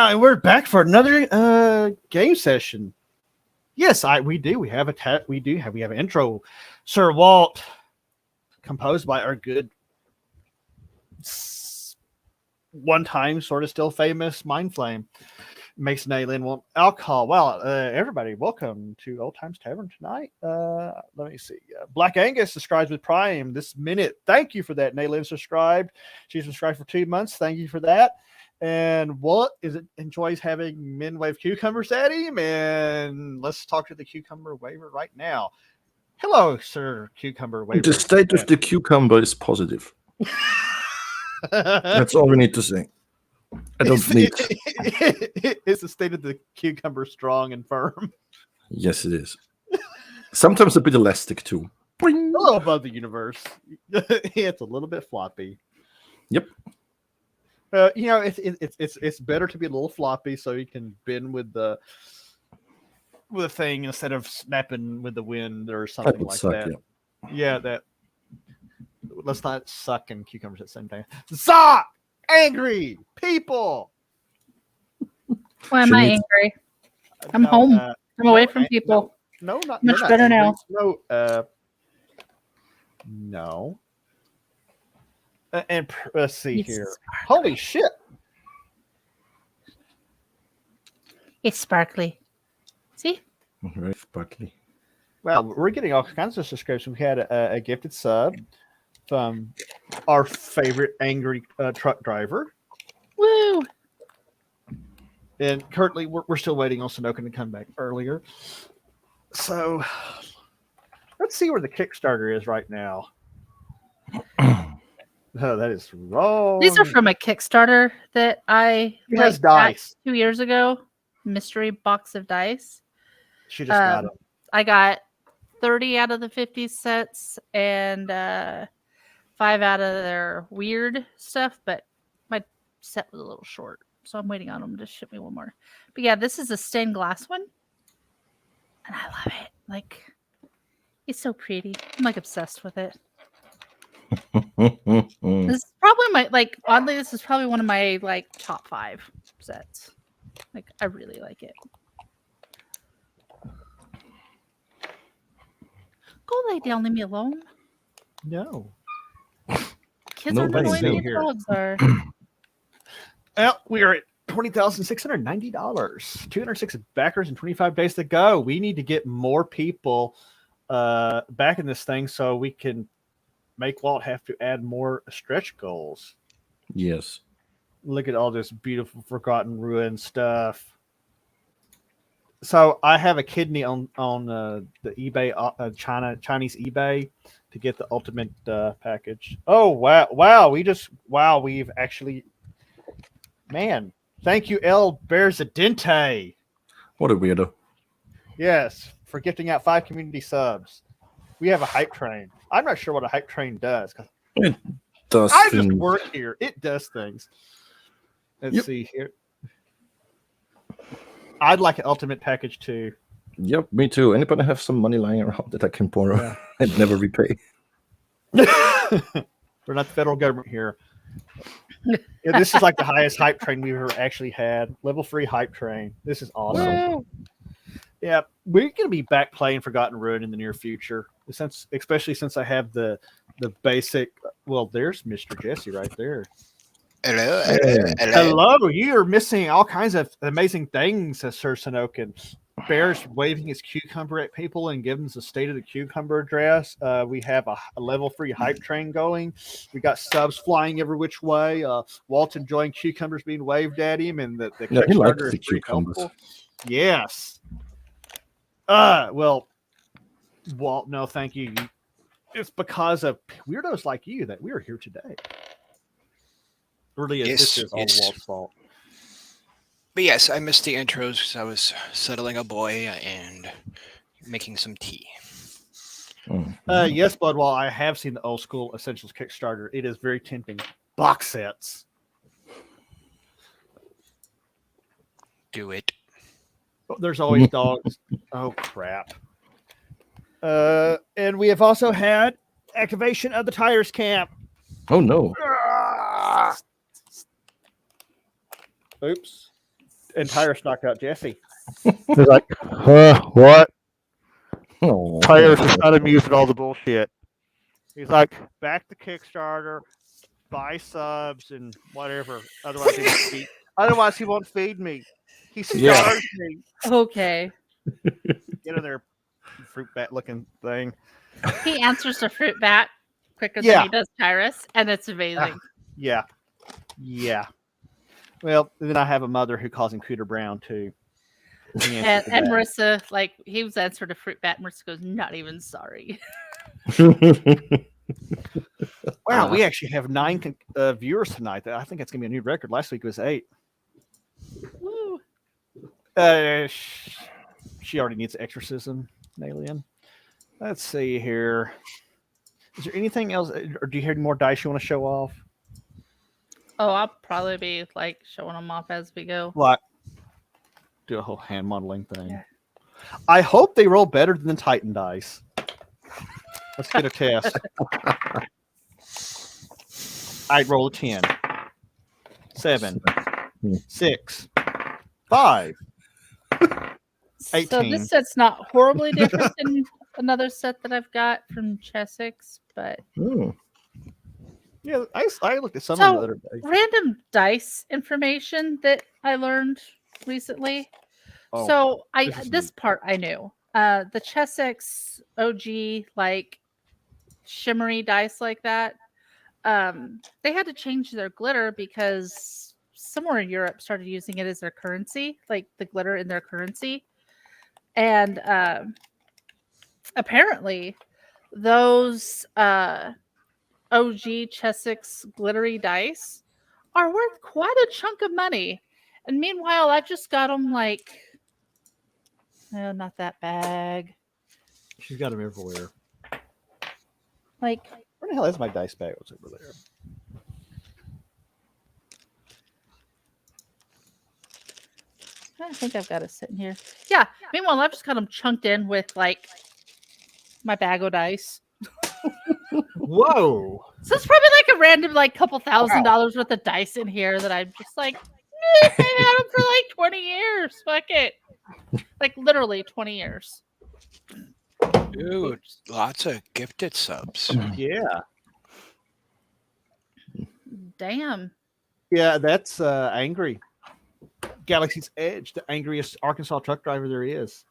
Yeah, and we're back for another game session. Yes, we do. We have an intro, Sir Walt, composed by our good, one time sort of still famous Mindflame, Mason Alien. Well, alcohol. Well, everybody, welcome to Old Times Tavern tonight. Let me see. Black Angus subscribes with Prime this minute. Thank you for that. Naylin subscribed. She subscribed for 2 months. Thank you for that. And Walt enjoys having Minwave cucumbers at him. And let's talk to the cucumber waver right now. Hello, Sir Cucumber Waver. The state of the cucumber is positive. That's all we need to say. I don't need. Is the state of the cucumber strong and firm? Yes, it is. Sometimes a bit elastic too. Boing. A little above the universe. It's a little bit floppy. Yep. It's better to be a little floppy so you can bend with the thing instead of snapping with the wind or something like suck, that. Yeah. That. Let's not suck and cucumbers at the same time. Suck! Angry people. Why am I angry? I'm home. I'm away from people. No, not much better angry. now. No. And let's see here. Holy shit! It's sparkly. See? Very sparkly. Well, we're getting all kinds of subscriptions. We had a gifted sub from our favorite angry truck driver. Woo! And currently, we're still waiting on Sunoka to come back earlier. So, let's see where the Kickstarter is right now. Oh, that is wrong. These are from a Kickstarter that I has dice 2 years ago. Mystery box of dice. She just got them. I got 30 out of the 50 sets and 5 out of their weird stuff, but my set was a little short, so I'm waiting on them to ship me one more. But yeah, this is a stained glass one, and I love it. Like, it's so pretty. I'm like obsessed with it. This is probably oddly, this is probably one of my top 5 sets. Like, I really like it. Go lay down, leave me alone. No. Kids are annoying me, dogs are. Well, we are at $20,690. 206 backers and 25 days to go. We need to get more people back in this thing so we can make Walt have to add more stretch goals. Yes. Look at all this beautiful Forgotten Ruin stuff. So I have a kidney on the eBay, Chinese eBay, to get the ultimate package. Oh wow! We've actually, man. Thank you, El Berzadente. What a weirdo. Yes, for gifting out 5 community subs. We have a hype train. I'm not sure what a hype train does. It does. I just work here. It does things. Let's see here. I'd like an ultimate package too. Yep, me too. Anybody have some money lying around that I can borrow? Yeah. And never repay. We're not the federal government here. Yeah, this is like the highest hype train we've ever actually had. Level 3 hype train. This is awesome. Woo. Yeah, we're going to be back playing Forgotten Ruin in the near future, especially since I have the basic. Well, there's Mr. Jesse right there. Hello. Hello. You are missing all kinds of amazing things, says Sir Sanokin. Bear's waving his cucumber at people and giving us the state of the cucumber address. We have a level 3 hype train going. We got subs flying every which way. Walt enjoying cucumbers being waved at him, and the Kickstarter is pretty helpful. Yes. Well, Walt, no, thank you. It's because of weirdos like you that we're here today. Really, this is all Walt's fault. But yes, I missed the intros because I was settling a boy and making some tea. Yes, Bud, while I have seen the old school Essentials Kickstarter, it is very tempting. Box sets. Do it. There's always dogs. Oh, crap. And we have also had activation of the Tires Camp. Oh, no. Oops. And Tyrus knocked out Jesse. He's like, what? Oh. Tyrus is not amused at all the bullshit. He's like, back to Kickstarter, buy subs and whatever. Otherwise, he won't feed me. He starves me. Okay. Get in there, fruit bat looking thing. He answers the fruit bat quicker Yeah. than he does Tyrus, and it's amazing. Yeah. Well, then I have a mother who calls him Cooter Brown too. He answers And to that. Marissa, like, he was answered a fruit bat. Marissa goes, not even sorry. Wow, we actually have 9 viewers tonight. I think that's gonna be a new record. Last week was 8. Woo. She already needs exorcism, Alien. Let's see here. Is there anything else, or do you have any more dice you want to show off? Oh, I'll probably be like showing them off as we go. Like, do a whole hand modeling thing. Yeah. I hope they roll better than the Titan dice. Let's get a test. I'd roll a 10, 7, 6, 5, 18. So this set's not horribly different than another set that I've got from Chessex, but Yeah, I looked at some So, of the other dice. random dice information that I learned recently. Oh, So this is this neat. part I knew. The Chessex OG like shimmery dice like that. They had to change their glitter because somewhere in Europe started using it as their currency, like the glitter in their currency. And apparently those OG Chessex glittery dice are worth quite a chunk of money. And meanwhile, I just got them like, not that bag. She's got them everywhere. Like, Where the hell is my dice bag? What's over there? I think I've got it sitting here. Yeah. Meanwhile, I've just got them chunked in with like my bag of dice. Whoa! So it's probably like a random, like couple $1,000 worth of dice in here that I'm just like, I've had them for like 20 years. Fuck it. Like literally 20 years. Dude, lots of gifted subs. Yeah, Damn. yeah. That's angry. Galaxy's Edge, the angriest Arkansas truck driver there is.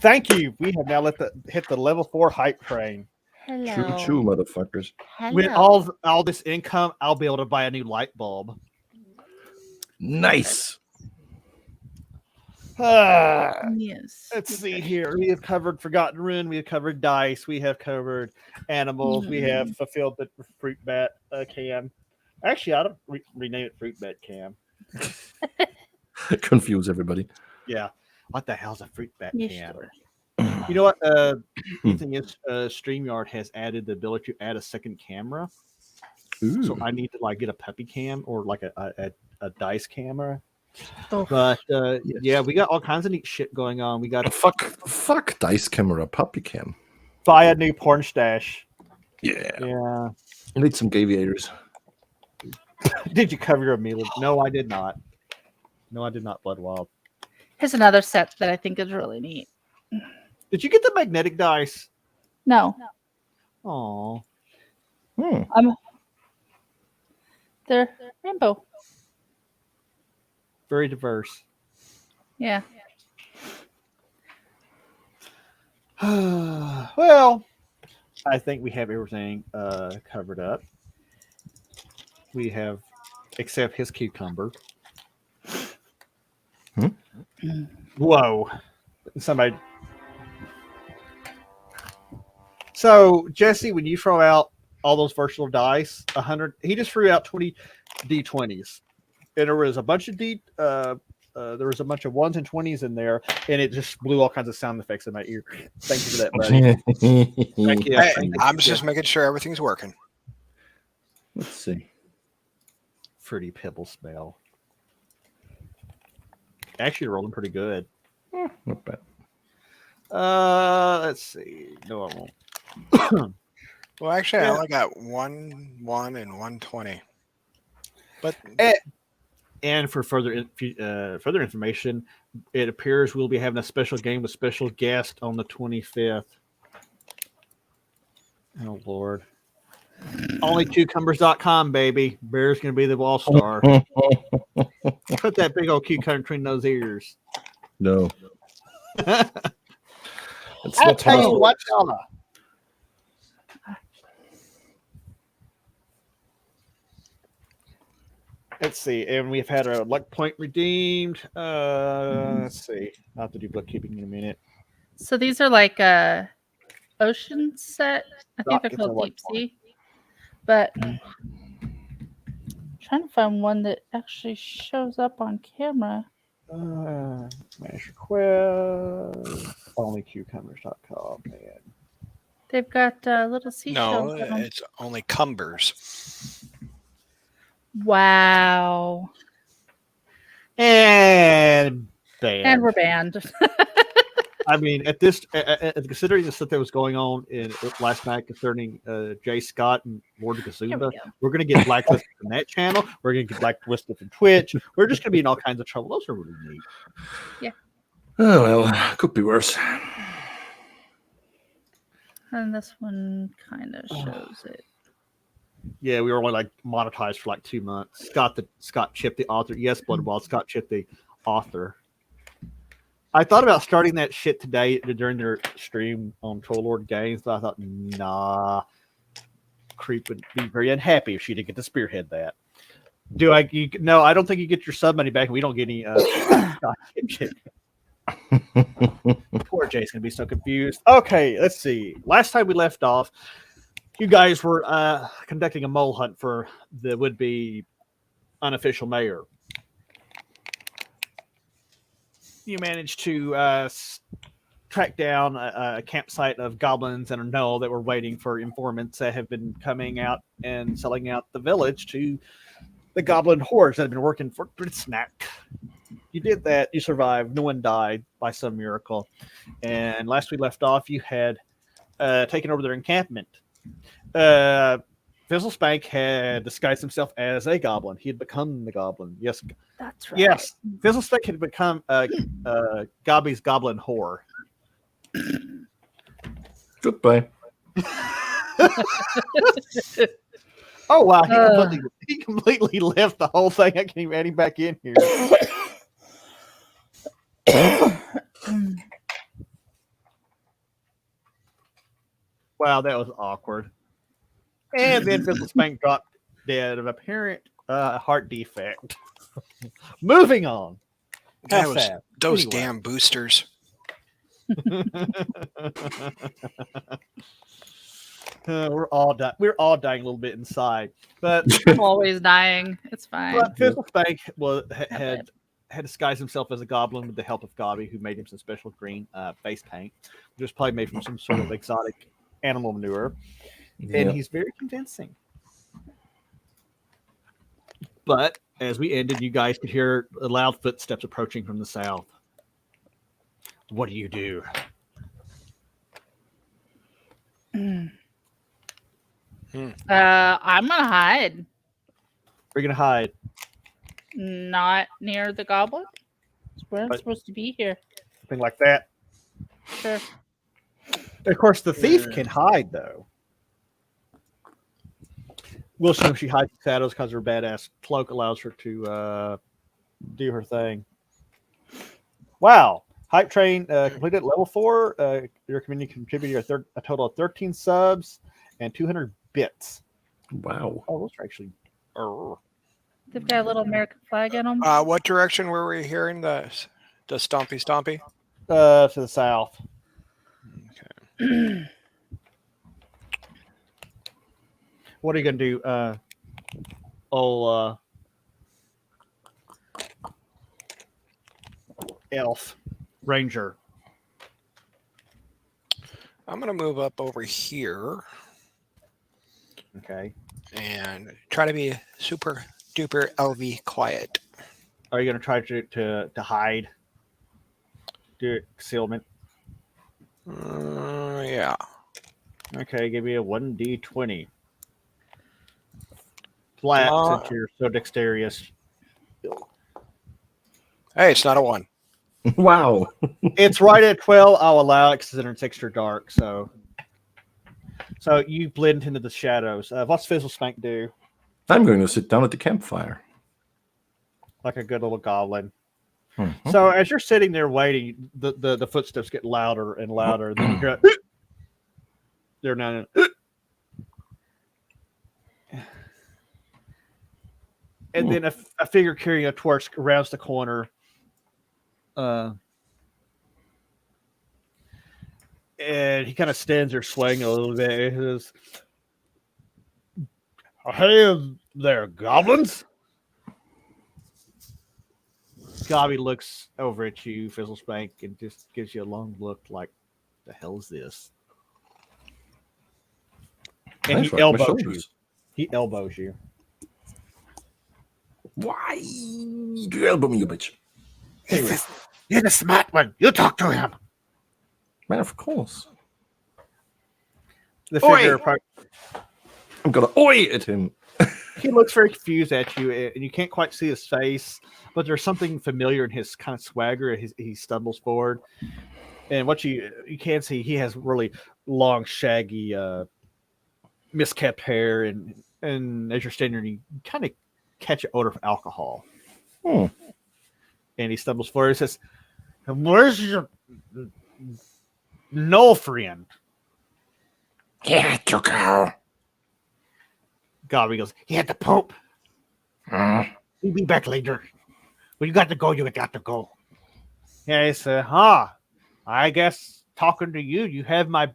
Thank you. We have now hit the level 4 hype train. Hello. Choo choo, motherfuckers. With all this income, I'll be able to buy a new light bulb. Nice. Yes. Let's see here. We have covered Forgotten Ruin. We have covered dice. We have covered animals. We have fulfilled the fruit bat cam. Actually, I'd rename it fruit bat cam. Confuse everybody. Yeah. What the hell's a fruit bat Yeah, cam? sure. You know what? The thing is, StreamYard has added the ability to add a second camera. Ooh. So I need to like get a puppy cam or like a dice camera. Oh. But yeah, we got all kinds of neat shit going on. We got to fuck dice camera, puppy cam. buy a new porn stash. Yeah. Yeah. I need some aviators. Did you cover your meal? No, I did not. No, I did not. Blood Wild. Here's another set that I think is really neat. Did you get the magnetic dice? No. Oh, They're rainbow. very diverse. Yeah. Well, I think we have everything covered up. We have, except his cucumber. Whoa. Somebody. So, Jesse, when you throw out all those virtual dice, 100, he just threw out 20 D20s. And there was a bunch of there was a bunch of 1s and 20s in there, and it just blew all kinds of sound effects in my ear. Thank you for that, buddy. Thank you. Hey, I'm just making sure everything's working. Let's see. Fruity pebble smell. Actually, rolling pretty good. Not bad. Let's see. No, I won't. Well, actually, I Yeah. only got 1 1 and 120. But And for further information, it appears we'll be having a special game with special guest on the 25th. Oh Lord! OnlyCucumbers.com, baby. Bear's gonna be the wall star. Put that big old cucumber between those ears. No. It's I'll not tell you possible. what, fella. Let's see, and we've had a luck point redeemed. Let's see. I'll have to do bookkeeping in a minute. So these are like ocean set. I think they're It's a called luck deep sea. But trying to find one that actually shows up on camera. Manage request. OnlyCucumbers.com, man. They've got little seashells. No, on 'em. it's only cumbers. Wow. And banned. And we're banned. I mean, at this, considering the stuff that was going on in last night concerning Jay Scott and Lord of Here we Kazumba, go. we're going to get blacklisted from that channel. We're going to get blacklisted from Twitch. We're just going to be in all kinds of trouble. Those are really neat. Oh well, could be worse. And this one kind of shows it. Yeah, we were only like monetized for like 2 months. Scott Chip, the author. Yes, Blood and Wild. Scott Chip, the author. I thought about starting that shit today during their stream on Troll Lord Games, but I thought, nah, Creep would be very unhappy if she didn't get to spearhead that. No, I don't think you get your sub money back. And we don't get any. Poor Jay's gonna be so confused. Okay, let's see. Last time we left off, you guys were conducting a mole hunt for the would-be unofficial mayor. You managed to track down a campsite of goblins and a gnoll that were waiting for informants that have been coming out and selling out the village to the goblin hordes that have been working for Snack. You did that. You survived. No one died by some miracle. And last we left off, you had taken over their encampment. Fizzlespank had disguised himself as a goblin. He had become the goblin. Yes. That's right. Yes. Fizzlespank had become Gobby's goblin whore. Goodbye. Oh wow, he completely left the whole thing. I can't even add him back in here. Wow, that was awkward. And then Fizzlespank dropped dead of apparent heart defect. Moving on. That How was sad. those Anyway. damn boosters. We're all dying. We're all dying a little bit inside, but I'm always dying. It's fine. Fizzlespank had disguised himself as a goblin with the help of Gobby, who made him some special green face paint, which was probably made from some sort of exotic animal manure, and he's very convincing. But as we ended, you guys could hear loud footsteps approaching from the south. What do you do? I'm gonna hide. We're gonna hide. Not near the goblin. We're not supposed to be here. Something like that. Sure. Of course, the thief can hide, though. We'll assume she hides in shadows because her badass cloak allows her to do her thing. Wow. Hype Train completed level 4. Your community contributed a total of 13 subs and 200 bits. Wow. Oh, those are actually... They've got a little American flag in them. What direction were we hearing the stompy? To the south. Okay. What are you going to do, elf ranger? I'm gonna move up over here Okay. and try to be super duper LV quiet. Are you going to try to hide? Do concealment? Yeah. Okay, give me a 1d20. Flat, since you're so dexterous. Hey, it's not a 1. Wow. It's right at 12. I'll allow it because it's extra dark. So you blend into the shadows. What's Fizzle Spank do? I'm going to sit down at the campfire. Like a good little goblin. Mhm. So as you're sitting there waiting, the footsteps get louder and louder. And then you hear they're now. And then a figure carrying a torch rounds the corner. And he kind of stands there swaying a little bit. He says, "Hey there, goblins." Gobby looks over at you, Fizzlespank, and just gives you a long look like, the hell is this? And Nice he right, my elbows you. shoulders. He elbows you. Why? You elbow me, you bitch. You're the smart one. You talk to him. Man, of course. The figure, I'm going to oi at him. he looks very confused at you, and you can't quite see his face, but there's something familiar in his kind of swagger. He stumbles forward, and what you can see, he has really long, shaggy, miskept hair, and as you're standing there, you kind of catch an odor of alcohol. Hmm. And he stumbles forward and says, "Where's your no friend?" He had to go. Gobby goes, "He had the Pope. Hmm? He'll be back later. When you got to go, you got to go." Yeah, he said, I guess talking to you, you have my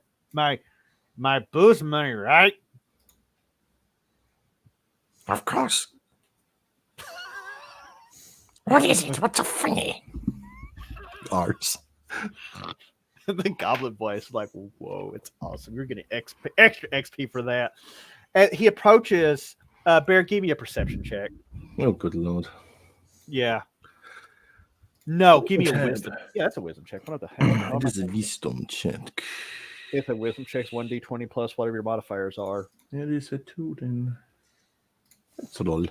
booze money, right? Of course. What is it? What's so funny? Ours. The goblin voice is like, "Whoa, it's awesome. You're getting extra XP for that." And he approaches. Bear, give me a perception check. Oh, good lord. Yeah. No, give me a Ted. wisdom. Yeah, that's a wisdom check. What the heck? It is a wisdom check. It's a wisdom check. 1d20 plus whatever your modifiers are. It is a 2 then. That's a roll.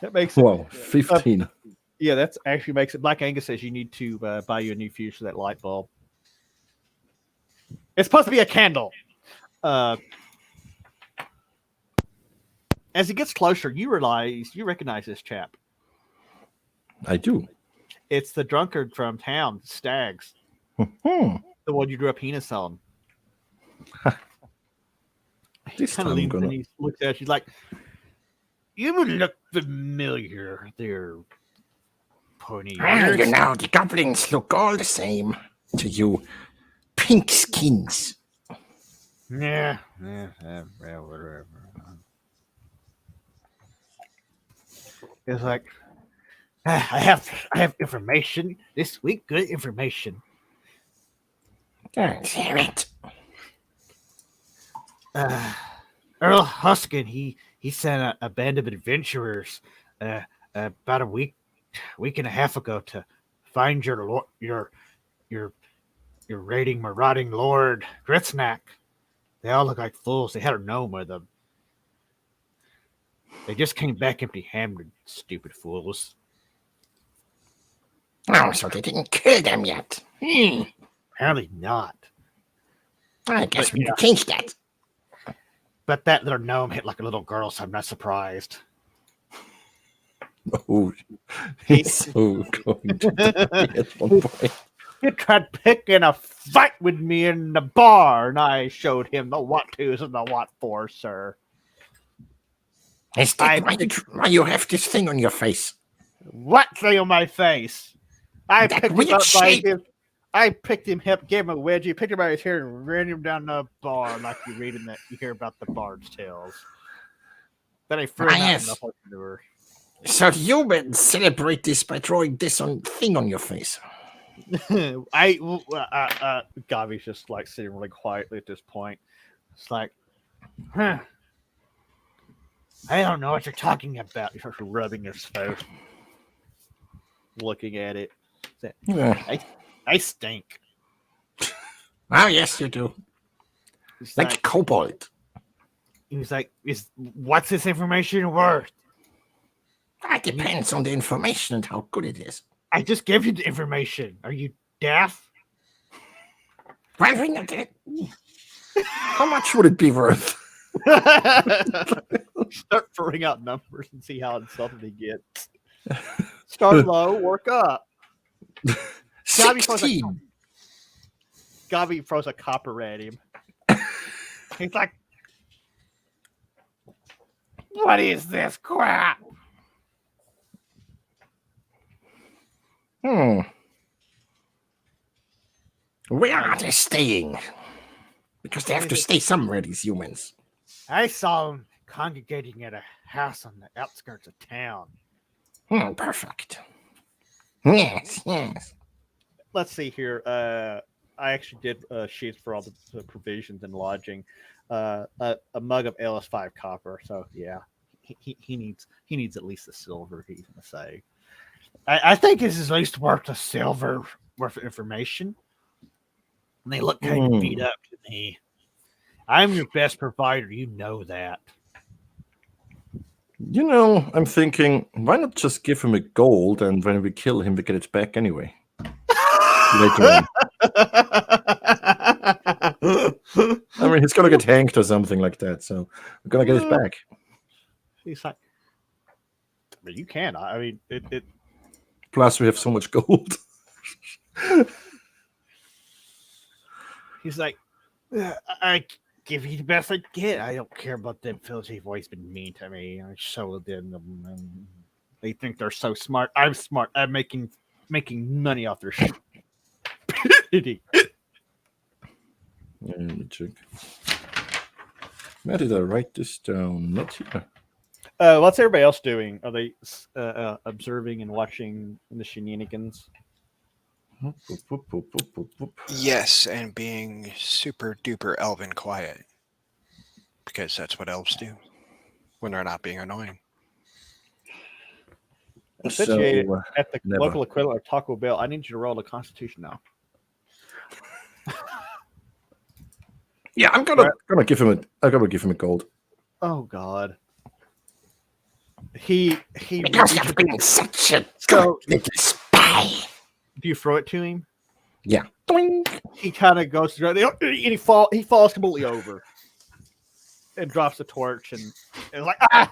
That makes it. Wow, 15. Yeah, that's actually makes it. Black Angus says you need to buy you a new fuse for that light bulb. It's supposed to be a candle. As it gets closer, you recognize this chap. I do. It's the drunkard from town, Stags. Hmm. The one you drew a penis on. This Kind time of I'm leans gonna... and he looks at you like, "You would look familiar there, pony." Well, you know, the goblins look all the same to you pink skins. Yeah, whatever. It's like, I have information this week. Good information. Let's hear it. Earl Huskin, he sent a band of adventurers about a week and a half ago to find your raiding marauding lord Gritsnack. They all look like fools. They had a gnome with them. They just came back empty-handed, stupid fools. Oh, so they didn't kill them yet. Apparently not. I guess we Yeah. can change that. But that little gnome hit like a little girl, so I'm not surprised. Oh, he's so going to die at one point. He tried picking a fight with me in the bar, and I showed him the what twos and the what fours, sir. Is that why you have this thing on your face? What thing on my face? I That picked him weird up by shape. his. I picked him up, gave him a wedgie, picked him by his hair, and ran him down the bar like you read in that. You hear about the Bard's Tales. Then I threw him out in the horse manure. So you would celebrate this by drawing this thing on your face. Gavi's just like sitting really quietly at this point. It's like, I don't know what you're talking about. He starts rubbing his face, looking at it. Yeah. I stink. Oh, yes, you do. He's Like a kobold. He's like, what's this information worth? That depends on the information and how good it is. I just gave you the information. Are you deaf? Well, how much would it be worth? Start throwing out numbers and see how insulted he gets. Start low, work up. $16. Gabi throws a copper at him. He's like, "What is this crap?" Where are they staying? Because they have to stay somewhere, these humans. I saw them congregating at a house on the outskirts of town. Perfect. Yes. Let's see here. I actually did sheets for all the provisions and lodging. A mug of LS5 copper. So yeah, he needs at least a silver. He's gonna say. I think this is at least worth a silver worth of information. And they look kind of beat up to me. I'm your best provider. You know that. You know, I'm thinking, why not just give him a gold, and when we kill him, we get it back anyway. Later on. I mean, he's gonna get hanged or something like that, so we're gonna get it back. He's like, I mean, you can. I mean, it. Plus, we have so much gold. He's like, I give you the best I get. I don't care about them fellas. They've always been mean to me. I showed them. They think they're so smart. I'm smart. I'm making money off their shit. Let me check. Where did I write this down? Not here. What's everybody else doing? Are they observing and watching the shenanigans? Yes, and being super duper elven quiet. Because that's what elves do when they're not being annoying. Situated So, at the never. local equivalent of Taco Bell. I need you to roll the Constitution now. Yeah, I'm gonna give him a gold. Oh God. He Because you've been such a good little spy. Do you throw it to him? Yeah. Doink. He kind of goes through and he falls completely over and drops the torch and it's like, ah,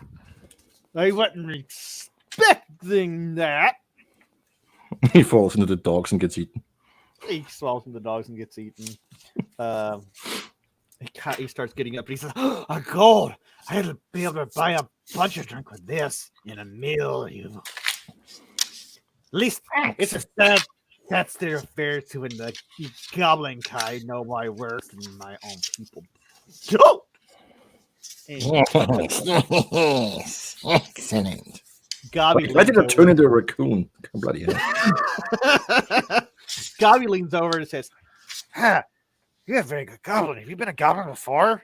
I wasn't expecting that. He falls into the dogs and gets eaten. He falls into the dogs and gets eaten. He starts getting up and he says, "Oh, a gold! I'd be able to buy a bunch of drink with this in a meal. You, at least it's a that's their affair to when the goblin kind know my worth and my own people don't." Yes. Excellent. Gabi Why did I leans turn into a raccoon? Oh, bloody hell. Gabi leans over and says, "Huh, you're a very good goblin. Have you been a goblin before?"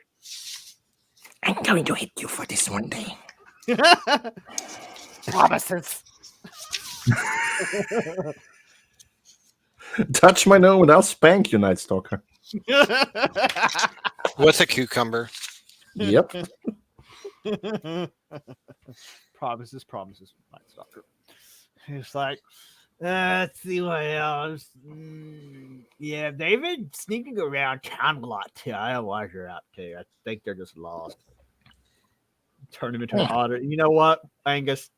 I'm going to hit you for this one day. Promises. Touch my nose and I'll spank you, Night Stalker. With a cucumber. Yep. Promises, Night Stalker. It's like, let's see what else. Yeah, they've been sneaking around town a lot too. I don't know why they're out too. I think they're just lost. Turn him into an otter. You know what, Angus?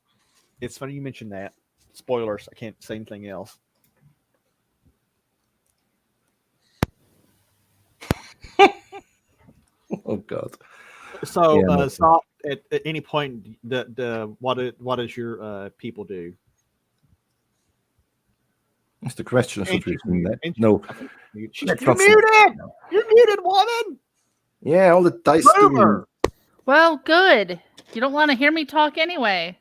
It's funny you mentioned that. Spoilers. I can't say anything else. Oh God. So, Yeah, no. Zop, at any point, what does your people do? That's the question. Should we explain that? Ain't- No. You're That's not- muted. You're muted, woman. Yeah, all the dice. Boomer. Well, good. You don't want to hear me talk anyway.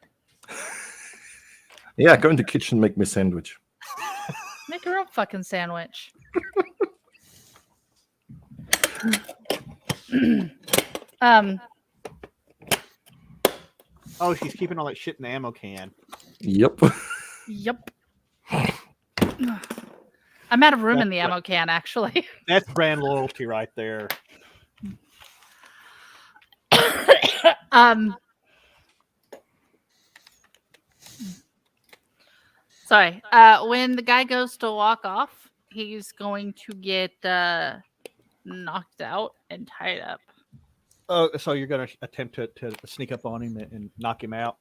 Yeah, go in the kitchen and make me a sandwich. Make your own fucking sandwich. Oh, she's keeping all that shit in the ammo can. Yep. Yep. I'm out of room in the ammo can, actually. That's brand loyalty right there. Sorry. When the guy goes to walk off, he's going to get knocked out and tied up. Oh, so you're going to attempt to sneak up on him and knock him out?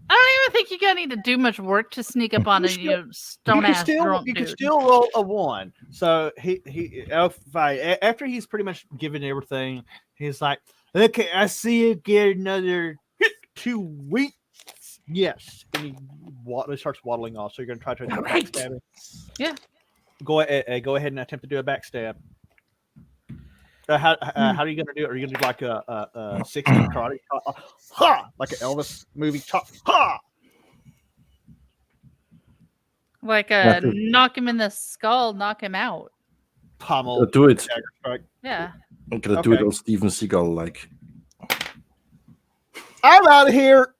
I don't even think you're gonna need to do much work to sneak up on a stone ass drunk You can dude. still roll a 1. So after he's pretty much given everything, he's like, "Okay, I see you get another 2 weeks." Yes, and he starts waddling off. So you're gonna try to backstab him. Yeah. Go ahead and attempt to do a backstab. How are you gonna do it? Are you gonna do like a 60 karate chop? Ha! Like an Elvis movie chop? Ha! Like knock him in the skull, knock him out. Pommel. Do it. Dagger strike. Yeah. I'm gonna do it all Steven Seagal like. I'm out of here.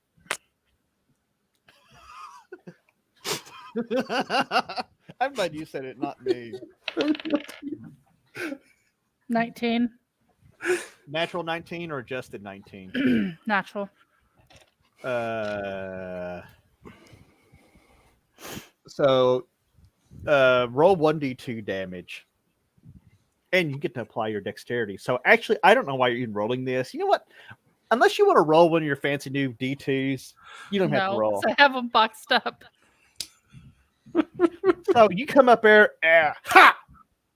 I'm glad you said it, not me. 19. Natural 19 or adjusted 19? Natural. So roll 1d2 damage. And you get to apply your dexterity. So actually, I don't know why you're even rolling this. You know what? Unless you want to roll one of your fancy new D2s, you don't have to roll. I have them boxed up. So you come up there, ha!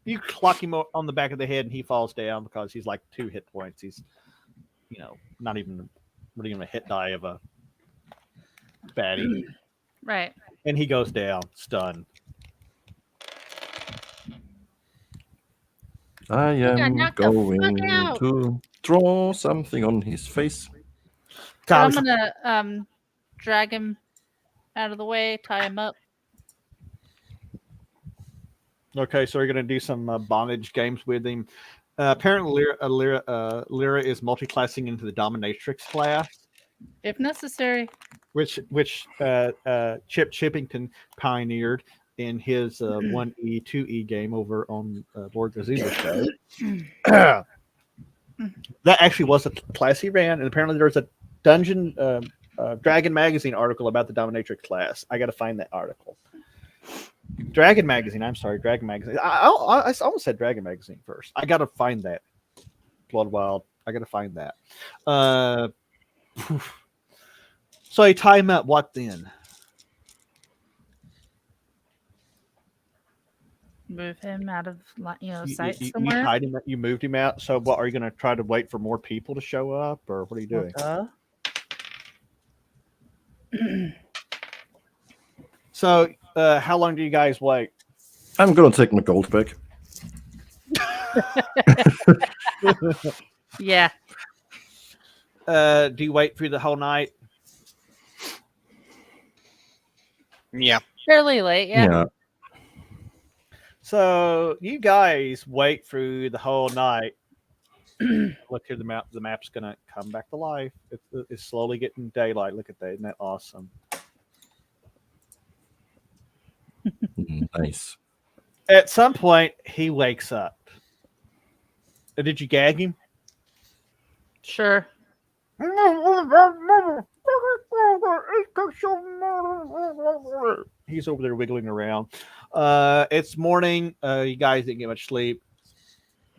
You clock him on the back of the head, and he falls down because he's like 2 hit points. He's, not even a hit die of a baddie. Right. And he goes down, stunned. I am going to draw something on his face. So I'm gonna drag him out of the way, tie him up. Okay, so we're going to do some bondage games with him. Apparently, Lyra is multi-classing into the Dominatrix class, if necessary. which Chip Chippington pioneered in his 1E, 2E game over on Lord Gazilla's show. That actually was a class he ran, and apparently there's a Dungeon Dragon Magazine article about the Dominatrix class. I got to find that article. Dragon Magazine. I'm sorry, Dragon Magazine. I almost said Dragon Magazine first. I gotta find that. Blood Wild. I gotta find that. So I tie him up. What then? Move him out of sight somewhere. You tied him. You moved him out. So what are you gonna try to wait for more people to show up, or what are you doing? So how long do you guys wait? I'm gonna take my gold back. Yeah. Do you wait through the whole night? Yeah. Fairly late, yeah. So you guys wait through the whole night. Look here, the map. The map's gonna come back to life. It's slowly getting daylight. Look at that. Isn't that awesome? Nice. At some point, he wakes up. Did you gag him? Sure. He's over there wiggling around. It's morning. You guys didn't get much sleep,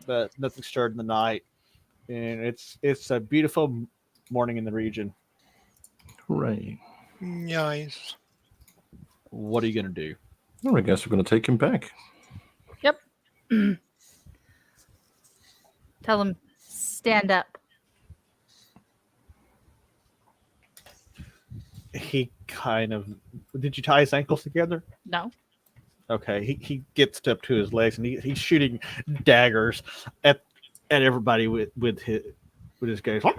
but nothing stirred in the night, and it's a beautiful morning in the region. Hooray! Nice. What are you gonna do? Well, I guess we're gonna take him back. Yep. Tell him, stand up. He kind of. Did you tie his ankles together? No. Okay. He gets up to his legs and he's shooting daggers at everybody with his gaze. I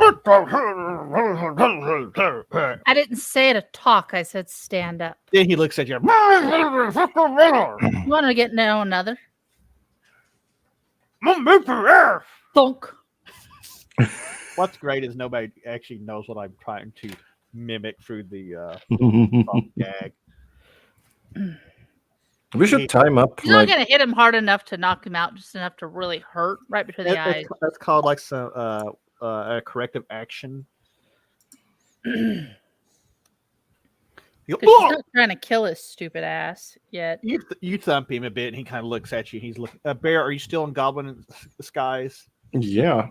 didn't say to talk. I said stand up. Then he looks at you. You want to get know another? Thunk. What's great is nobody actually knows what I'm trying to mimic through the gag. We should time up. You're not gonna hit him hard enough to knock him out, just enough to really hurt right between the eyes. That's called like some a corrective action. You, 'Cause she's not trying to kill his stupid ass yet. you thump him a bit, and he kind of looks at you. He's looking. Bear, are you still in goblin disguise? Yeah.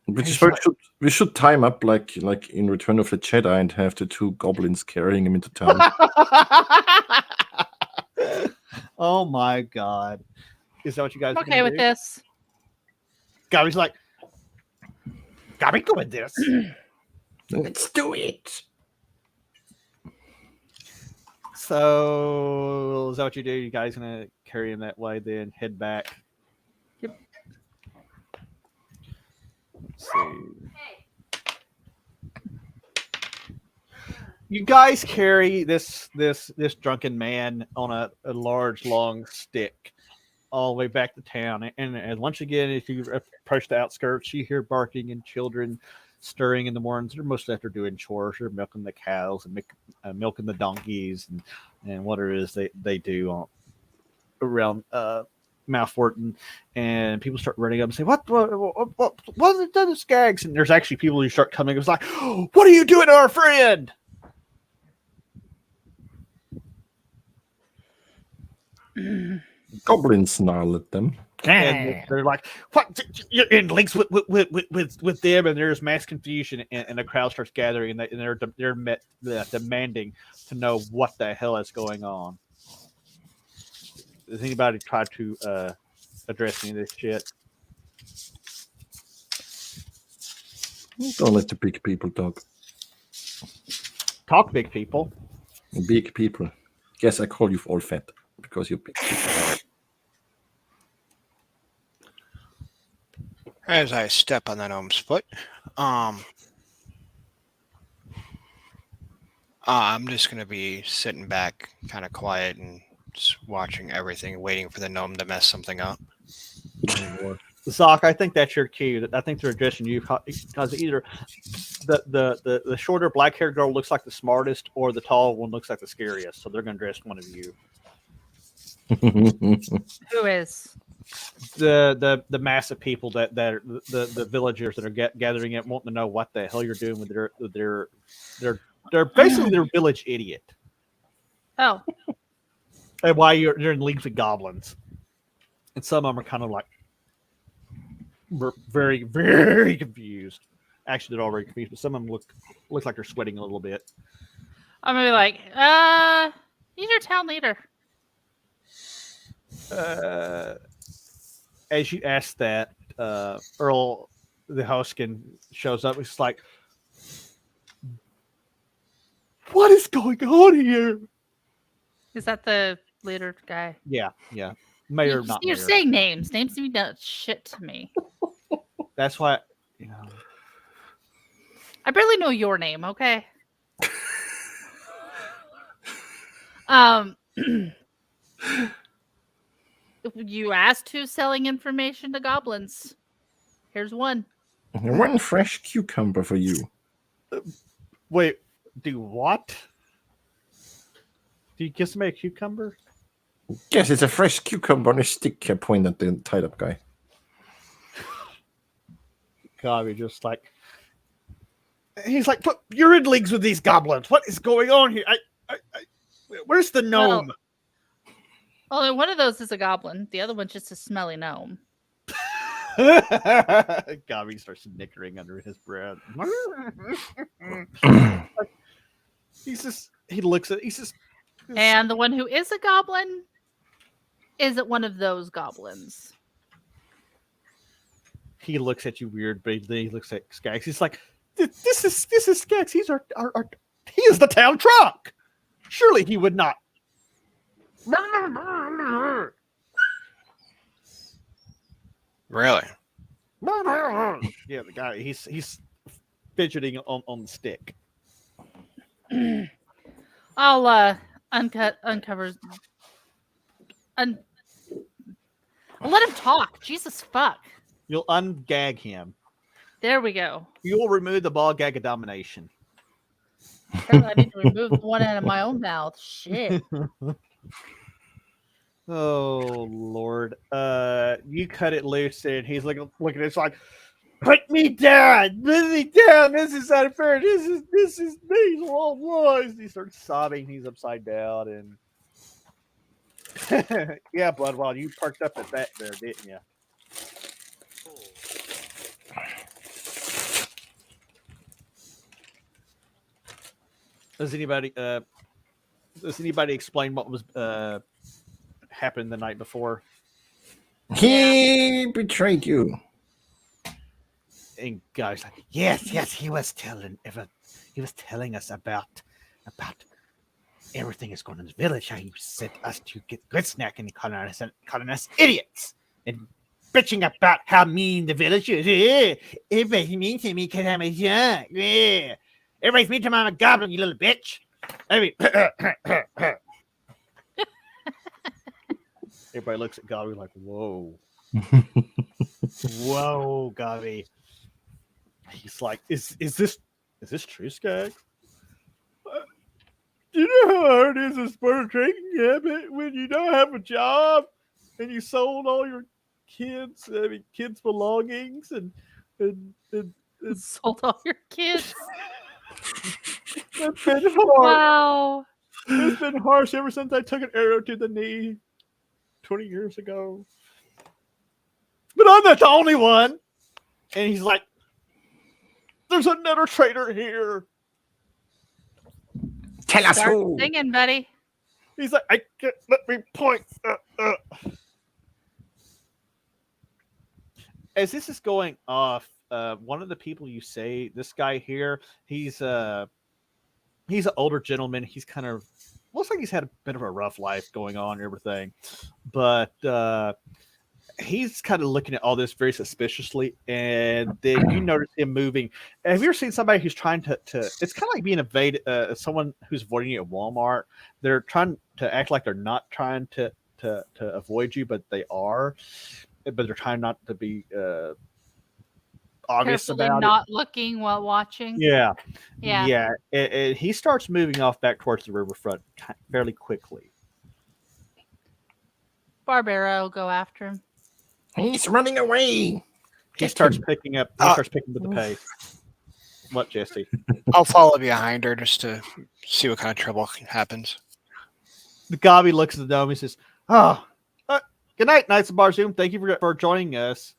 Which He's is why like- we should time up like in Return of the Jedi and have the two goblins carrying him into town. Oh my god! Is that what you guys? I'm okay with this. Gabby's like, Gabby, go with this. Let's do it. So is that what you do? You guys gonna carry him that way, then head back? Yep. Let's see. You guys carry this drunken man on a large long stick all the way back to town, and once again, if you approach the outskirts, you hear barking and children stirring in the mornings. They're mostly after doing chores. They're milking the cows and milking the donkeys and what it is they do around Mouth Wharton. And people start running up and say, what has it done to Skaggs? And there's actually people who start coming. It's like, what are you doing to our friend? Goblins snarl at them. And they're like, "What? You're in links with them?" And there's mass confusion, and the crowd starts gathering, and they're demanding to know what the hell is going on. Does anybody try to address any of this shit? Don't let the big people talk. Talk, big people. Big people. Yes, I call you all fat because you're big people. As I step on the gnome's foot, I'm just gonna be sitting back, kind of quiet, and just watching everything, waiting for the gnome to mess something up. Zoc, I think that's your cue. I think they're addressing you because either the shorter black-haired girl looks like the smartest, or the tall one looks like the scariest. So they're going to address one of you. Who is? The mass of people that are the villagers that are gathering it, wanting to know what the hell you're doing with they're basically their village idiot, Oh, and why you're in leagues with goblins, and some of them are kind of like very, very confused. Actually, they're all very confused, but some of them look like they're sweating a little bit. I'm gonna be like, he's your town leader. As you ask that, Earl the Hoskin shows up. He's like, "What is going on here?" Is that the leader guy? Yeah. Mayor, You're not mayor. saying names. Names mean no shit to me. That's why, I barely know your name, okay? You asked who's selling information to goblins. Here's one. One fresh cucumber for you. Wait, do what? Do you give somebody a cucumber? Yes, it's a fresh cucumber on a stick. I point at the tied up guy. God, you're just like, he's like, "But you're in leagues with these goblins. What is going on here? Where's the gnome?" Only one of those is a goblin. The other one's just a smelly gnome. Gabi starts snickering under his breath. He looks at, And the one who is a goblin isn't one of those goblins. he looks at you weird, but then he looks at Skaggs. He's like, this is Skaggs. He's our he is the town trunk. Surely he would not. Really? Yeah, the guy, he's fidgeting on the stick. I'll uncover. I'll let him talk. Jesus fuck. You'll ungag him. There we go. You will remove the ball gag of domination. Apparently I need to remove the one out of my own mouth. Shit. Oh Lord! You cut it loose, and he's looking. It's like, Put me down. Put me down. This is unfair. This is me. Wrong boys. He starts sobbing. He's upside down and yeah, Bloodwild, you perked up at that there, didn't you? Does anybody explain what was happened the night before? He betrayed you. And guys like, yes, he was telling us about everything is going on in the village. How he sent us to get good snack and calling us idiots and bitching about how mean the village is. Everybody's mean to me because I'm a young. Everybody's mean to me. I'm a goblin, you little bitch. I mean, everybody looks at Gabi like, whoa. Whoa, Gabi. He's like, is this true, Skag? Do you know how hard it is to support a drinking habit when you don't have a job and you sold all your kids' belongings and Sold all your kids. It's been hard. Wow. It's been harsh ever since I took an arrow to the knee 20 years ago. But I'm not the only one. And he's like, there's another traitor here. Tell us Start who. singing, buddy. He's like, I can't let me point. As this is going off, one of the people you say, this guy here, he's an older gentleman. He's kind of looks like he's had a bit of a rough life going on and everything, but he's kind of looking at all this very suspiciously. And then you notice him moving. Have you ever seen somebody who's trying to it's kind of like being evaded, someone who's avoiding you at Walmart. They're trying to act like they're not trying to avoid you, but they are. But they're trying not to be obvious Carefully about not looking while watching. it. Yeah. Yeah. He starts moving off back towards the riverfront fairly quickly. Barbara will go after him. He's running away. He starts picking up. He starts picking up the pace. What, Jesse? I'll follow behind her just to see what kind of trouble happens. The Gabi looks at the dome. He says, "Oh, good night, Knights of Barzoom. Thank you for joining us.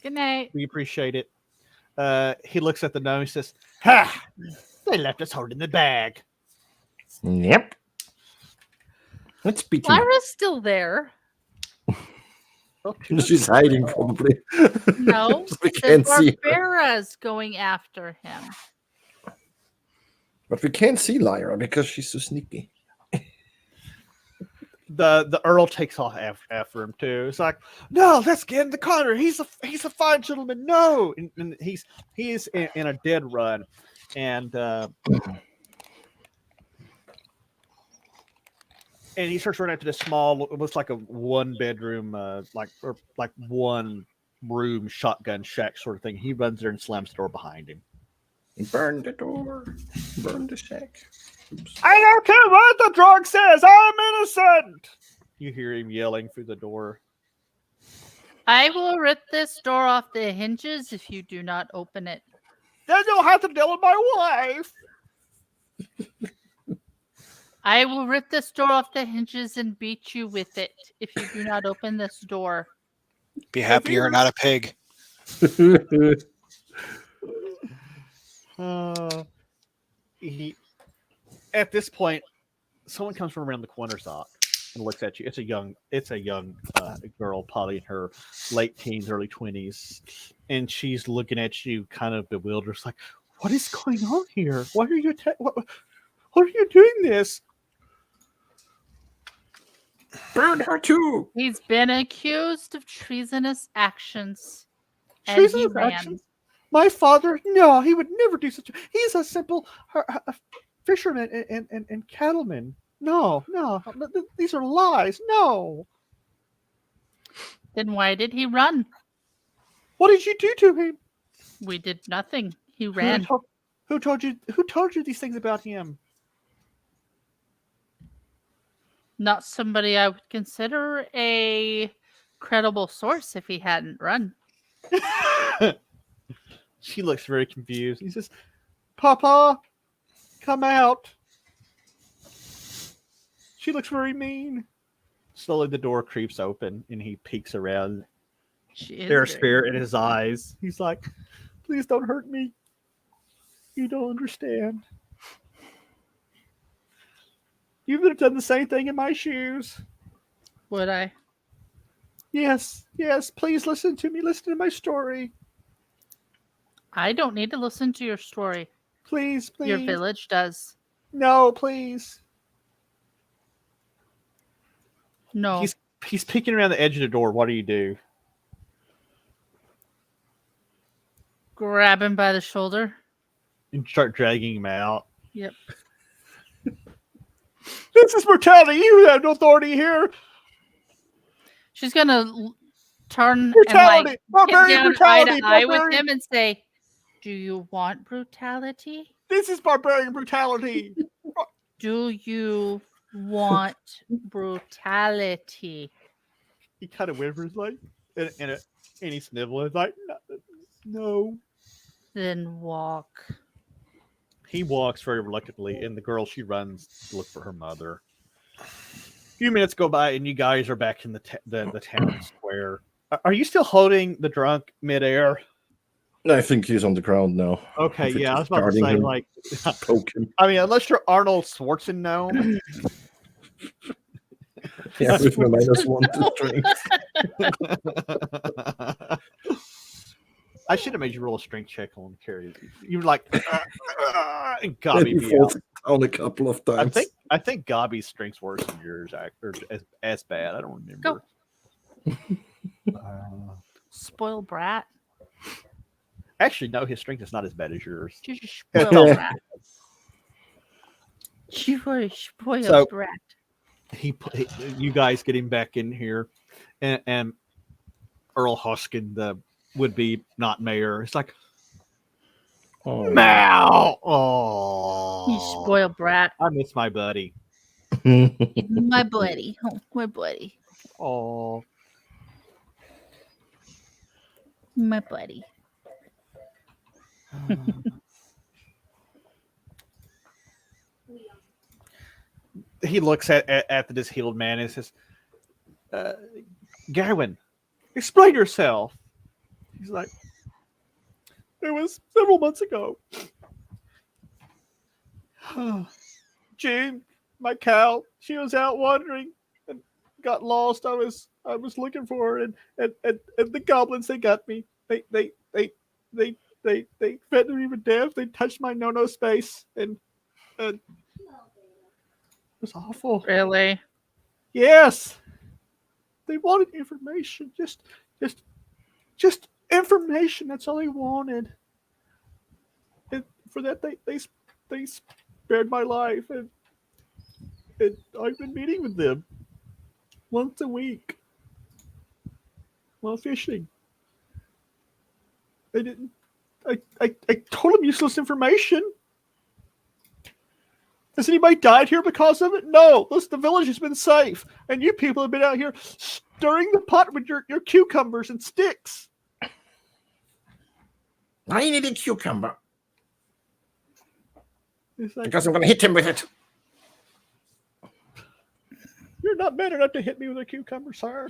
Good night. We appreciate it." He looks at the gnome. He says, "Ha! They left us holding the bag." Yep. Let's beat him. Lyra's still there. She's hiding probably. No, We can't see her. Barbara's going after him. But we can't see Lyra because she's so sneaky. The Earl takes off after him too. It's like, no, let's get in the corner. He's a fine gentleman. No, and he is in a dead run, and he starts running up to this small, it looks like a 1-bedroom, like one room shotgun shack sort of thing. He runs there and slams the door behind him. Burn the door. Burn the shack. Oops. I don't care what the drug says. I'm innocent. You hear him yelling through the door. I will rip this door off the hinges if you do not open it. Then you'll have to deal with my wife. I will rip this door off the hinges and beat you with it if you do not open this door. Be happy you're not a pig. At this point, someone comes from around the corner, Zoc, and looks at you. It's a young girl, probably in her late teens, early 20s, and she's looking at you, kind of bewildered. It's like, what is going on here? Why are you? What are you doing this? Burn her too. He's been accused of treasonous actions. And he Treasonous ran. actions? My father? No, he would never do such. He's a simple fisherman and cattleman. No, these are lies. No. Then why did he run? What did you do to him? We did nothing. He ran. Who told you these things about him? Not somebody I would consider a credible source if he hadn't run. She looks very confused. He says, Papa, come out. She looks very mean. Slowly the door creeps open and he peeks around. She is There's very- spirit in his eyes. He's like, please don't hurt me. You don't understand. You would have done the same thing in my shoes. Would I? Yes, please listen to me. Listen to my story. I don't need to listen to your story. Please. Your village does. No, please. No. He's peeking around the edge of the door. What do you do? Grab him by the shoulder. And start dragging him out. Yep. This is brutality. You have no authority here. She's gonna turn Brutality. and like get Barbarian down brutality. eye to eye with Barbarian. him and say, "Do you want brutality? This is barbarian brutality. Do you want brutality?" He kind of whimpers like, and he snivels like, no. Then walk. He walks very reluctantly, and the girl, she runs to look for her mother. A few minutes go by, and you guys are back in the town square. Are you still holding the drunk midair? I think he's on the ground now. Okay, If it's yeah, I was about to guarding say, him, like, poke him. I mean, unless you're Arnold Schwarzenegger. Yeah, with my -1 to strength. I should have made you roll a strength check on carry. You were like, and Then Gobby he be falls out. down a couple of times. I think Gobby's strength's worse than yours, or as bad. I don't remember. Spoiled brat. Actually, no, his strength is not as bad as yours. She's a spoiled brat. You were a spoiled So- brat. You guys get him back in here, and Earl Hoskin, the would-be not mayor, it's like, Oh. Mal. Oh, You spoiled brat. I miss my buddy. My buddy. Oh, my buddy. Oh, My buddy. he looks at this healed man and says, Gawain, explain yourself. He's like, it was several months ago. June, my cow, she was out wandering and got lost. I was looking for her, and the goblins, they got me. They threatened me with death. They touched my no space, and it was awful. Really? Yes. They wanted information. Just information. That's all they wanted. And for that, they spared my life, and I've been meeting with them once a week while fishing. They didn't. I told them useless information. Has anybody died here because of it? No. Listen, the village has been safe, and you people have been out here stirring the pot with your cucumbers and sticks. I need a cucumber It's like, because I'm going to hit him with it. you're not man enough to hit me with a cucumber, sir.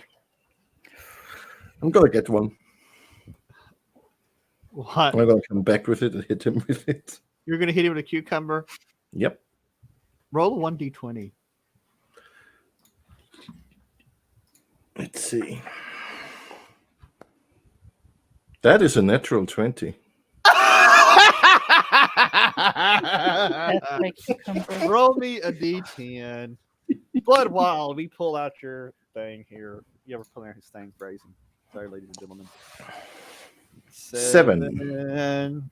I'm gonna get one. What? I'm gonna come back with it and hit him with it. You're going to hit him with a cucumber? Yep. Roll a 1d20. Let's see. That is a natural 20. That's my cucumber. Roll me a d10. Blood Wild, we pull out your thing here. You ever pull out his thing, phrasing? Sorry, ladies and gentlemen. 7.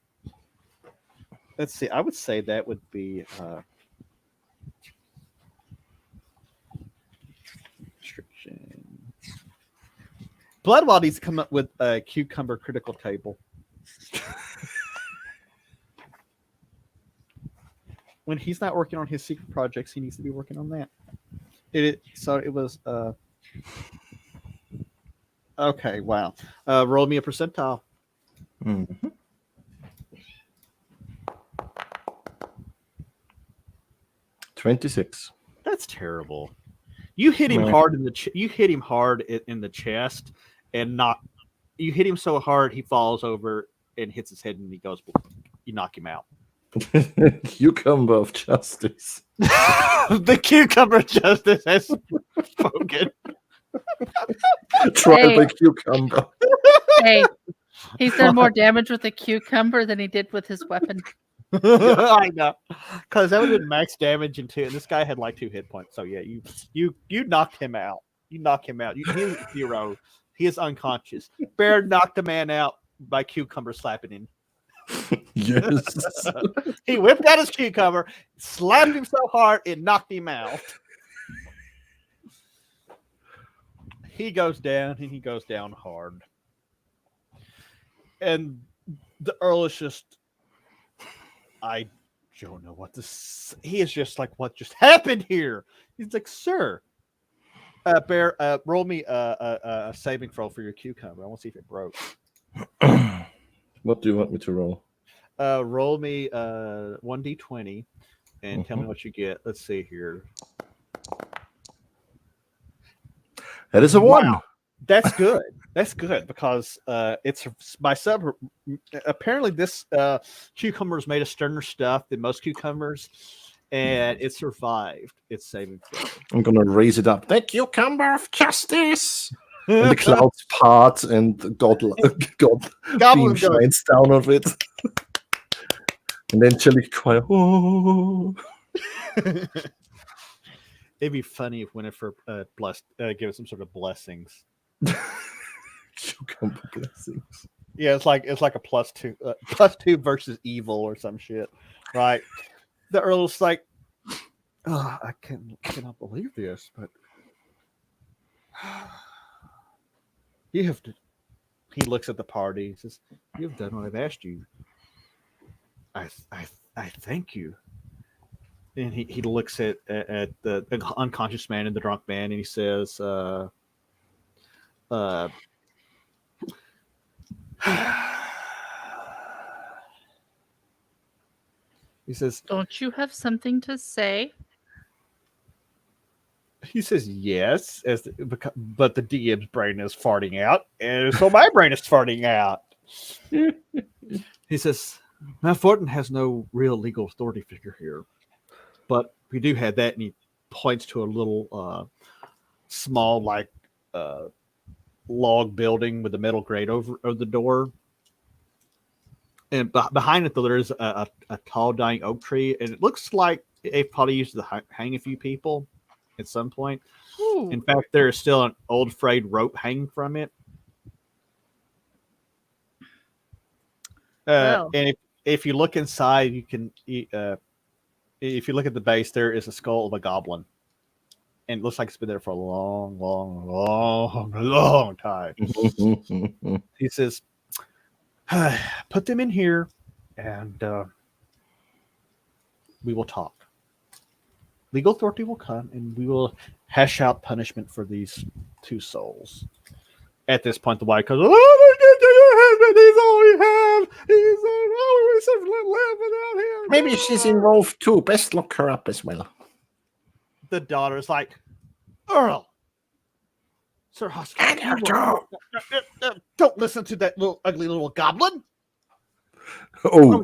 Let's see. I would say that would be restriction. Blood Wild needs to come up with a cucumber critical table. When he's not working on his secret projects, he needs to be working on that. So it was okay. Wow. Roll me a percentile. Mhm. 26. That's terrible. You hit him Right. hard in the you hit him hard in the chest, and you hit him so hard he falls over and hits his head, and he goes. You knock him out. Cucumber of justice. The cucumber justice has spoken. Try Hey. the cucumber. Hey, he's done more damage with a cucumber than he did with his weapon. I know, because that would have been max damage and this guy had like 2 hit points. So yeah, you knocked him out. You knock him out. He's 0. He is unconscious. Bear knocked the man out by cucumber slapping him. Yes. He whipped out his cucumber, slapped him so hard it knocked him out. He goes down, and he goes down hard. And the Earl is just, I don't know what this. He is just like, what just happened here? He's like, sir, Bear, roll me a saving throw for your cucumber. I want to see if it broke. What do you want me to roll? Roll me 1d20 and tell me what you get. Let's see here. That is a 1. Wow. That's good. That's good because it's by sub. Apparently, this cucumber is made of sterner stuff than most cucumbers, and it survived its saving throw. I'm gonna raise it up. The cucumber of justice. And the clouds part, and God beam Goblin goes, shines down of it. And then Jelly quiet. Oh. It'd be funny if Winifred blessed, give us some sort of blessings. Cucumber blessings. Yeah, it's like a +2 versus evil or some shit, right? The Earl's like, oh, I cannot believe this, but you have to. He looks at the party. He says, "You've done what I've asked you. I thank you." And he looks at the unconscious man and the drunk man, and he says, he says, Don't you have something to say? yes, but the DM's brain is farting out, and so my brain is farting out. He says, Mount Fortin has no real legal authority figure here, but we do have that, and he points to a little small, like, log building with a metal grate over the door. And behind it, though, there is a tall, dying oak tree, and it looks like it probably used to hang a few people at some point. Ooh. In fact, there is still an old frayed rope hanging from it. Well. And if you look inside, you can. If you look at the base, there is a skull of a goblin, and it looks like it's been there for a long, long, long, long time. He says, "Put them in here, and we will talk. Legal authority will come, and we will hash out punishment for these 2 souls." At this point, the wife goes, "Oh my God, he's all we have. He's all we live without him." Maybe she's involved too. Best look her up as well. The daughter's like, "Earl, Sir Husker, And her too. don't listen to that little ugly little goblin." Oh,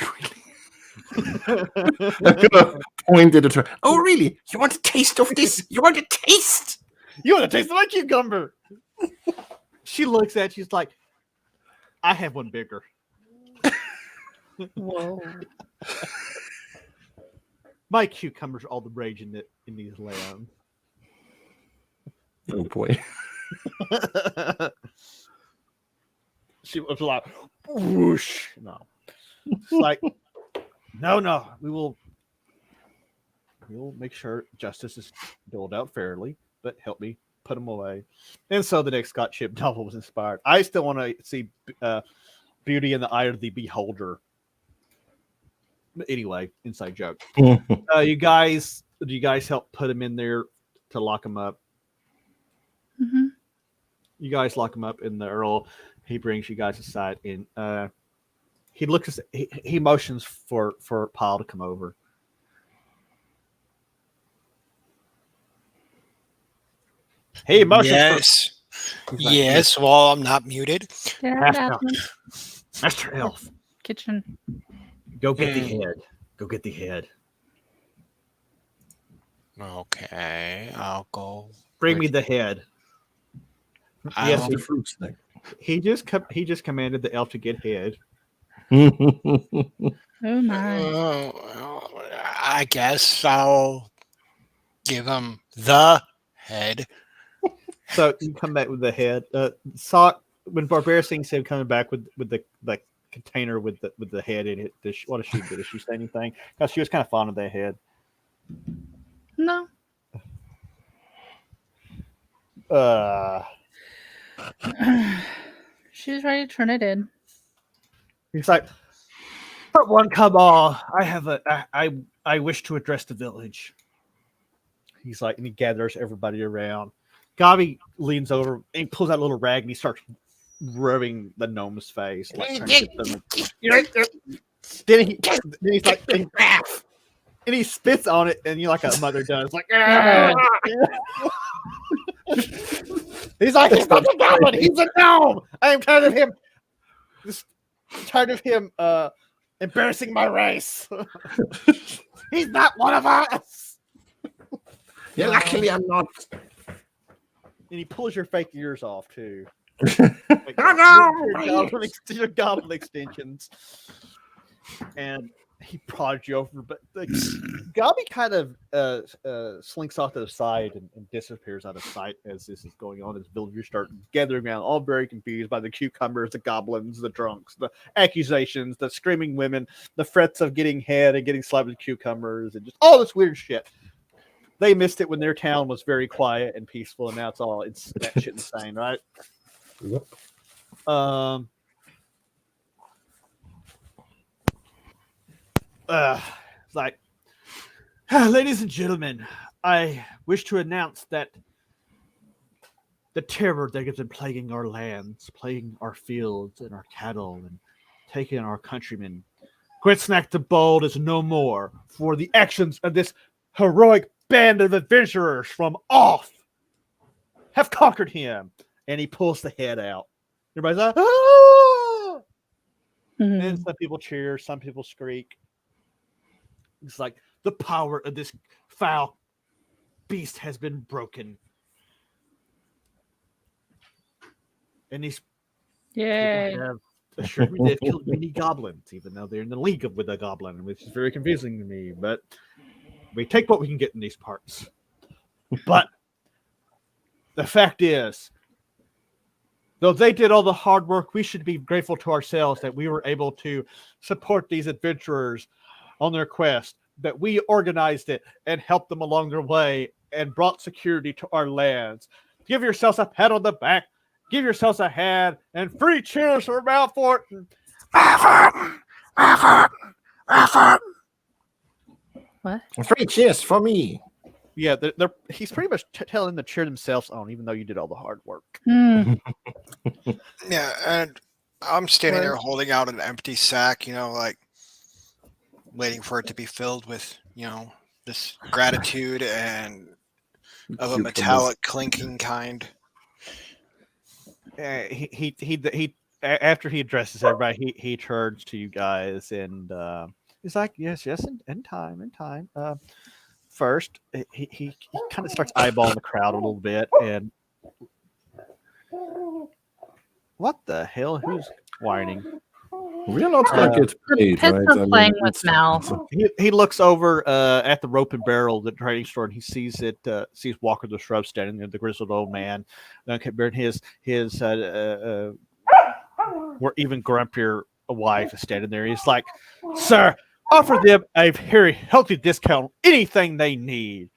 really? I'm gonna point at her. Oh, really? You want a taste of this? You want a taste? You want to taste my cucumber? She looks at you, she's like, "I have one bigger." Whoa. My cucumbers are all the rage in these lands. Oh boy. She was like, whoosh. No. It's like, no. We will make sure justice is doled out fairly, but help me put them away. And so the next Scott Chip novel was inspired. I still want to see Beauty in the Eye of the Beholder. But anyway, inside joke. Do you guys help put him in there to lock him up? Mm-hmm. You guys lock him up in the Earl. He brings you guys aside, and he looks. He motions for Paul to come over. Hey, motions Yes. for He's like, Yes. Well, I'm not muted. Get Half out elf. Master Elf. kitchen. Go get the Hmm. head. Go get the head. Okay, I'll go. Bring me the head. I'll- Yes, the fruit snack. He just commanded the elf to get head. Oh my. I guess I'll give him the head. So you come back with the head. Sock when Barbarian sees him coming back with the container with the head in it. What does she do? Does she say anything? Because she was kind of fond of that head. No. She's ready to turn it in. He's like, "But one cabal, I wish to address the village." He's like, and he gathers everybody around. Gabi leans over and he pulls out a little rag and he starts rubbing the gnome's face. Like, trying to get them- then he's like, and he spits on it, and like a mother does, like, he's like, he's not a goblin, he's a gnome. I am tired of him. Just tired of him embarrassing my race. He's not one of us. Yeah, luckily I'm not. And he pulls your fake ears off too. Like, Oh, no! your goblin extensions. And he prods you over, but Gabi kind of slinks off to the side and disappears out of sight as this is going on. As villagers start gathering around, all very confused by the cucumbers, the goblins, the drunks, the accusations, the screaming women, the threats of getting head and getting slapped with cucumbers, and just all this weird shit. They missed it when their town was very quiet and peaceful, and now it's that shit insane, right? Yep. It's like, ladies and gentlemen, I wish to announce that the terror that has been plaguing our lands, plaguing our fields and our cattle, and taking our countrymen, Gritsnack the Bold is no more, for the actions of this heroic band of adventurers from off have conquered him. And he pulls the head out. Everybody's like, ah! And some people cheer, some people shriek. It's like the power of this foul beast has been broken. And these Yay. people have assured me they've killed many goblins, even though they're in the league with a goblin, which is very confusing to me. But we take what we can get in these parts. But the fact is, though they did all the hard work, we should be grateful to ourselves that we were able to support these adventurers on their quest, that we organized it and helped them along their way and brought security to our lands. Give yourselves a pat on the back, give yourselves a hand, and free cheers for Mount Fortin. What? 3 cheers for me. Yeah, he's pretty much telling them to cheer themselves on, even though you did all the hard work. Hmm. Yeah, and I'm standing there holding out an empty sack, like waiting for it to be filled with, this gratitude and of a metallic clinking kind. He after he addresses everybody, he turns to you guys and he's like, yes, in time. First, he kind of starts eyeballing the crowd a little bit, and what the hell? Who's whining? We're not gonna get paid, Pits right? are playing with Mal. He looks over at the rope and barrel at the trading store, and he sees Walker the Shrub standing there, the grizzled old man. His even grumpier wife is standing there. He's like, "Sir, offer them a very healthy discount on anything they need."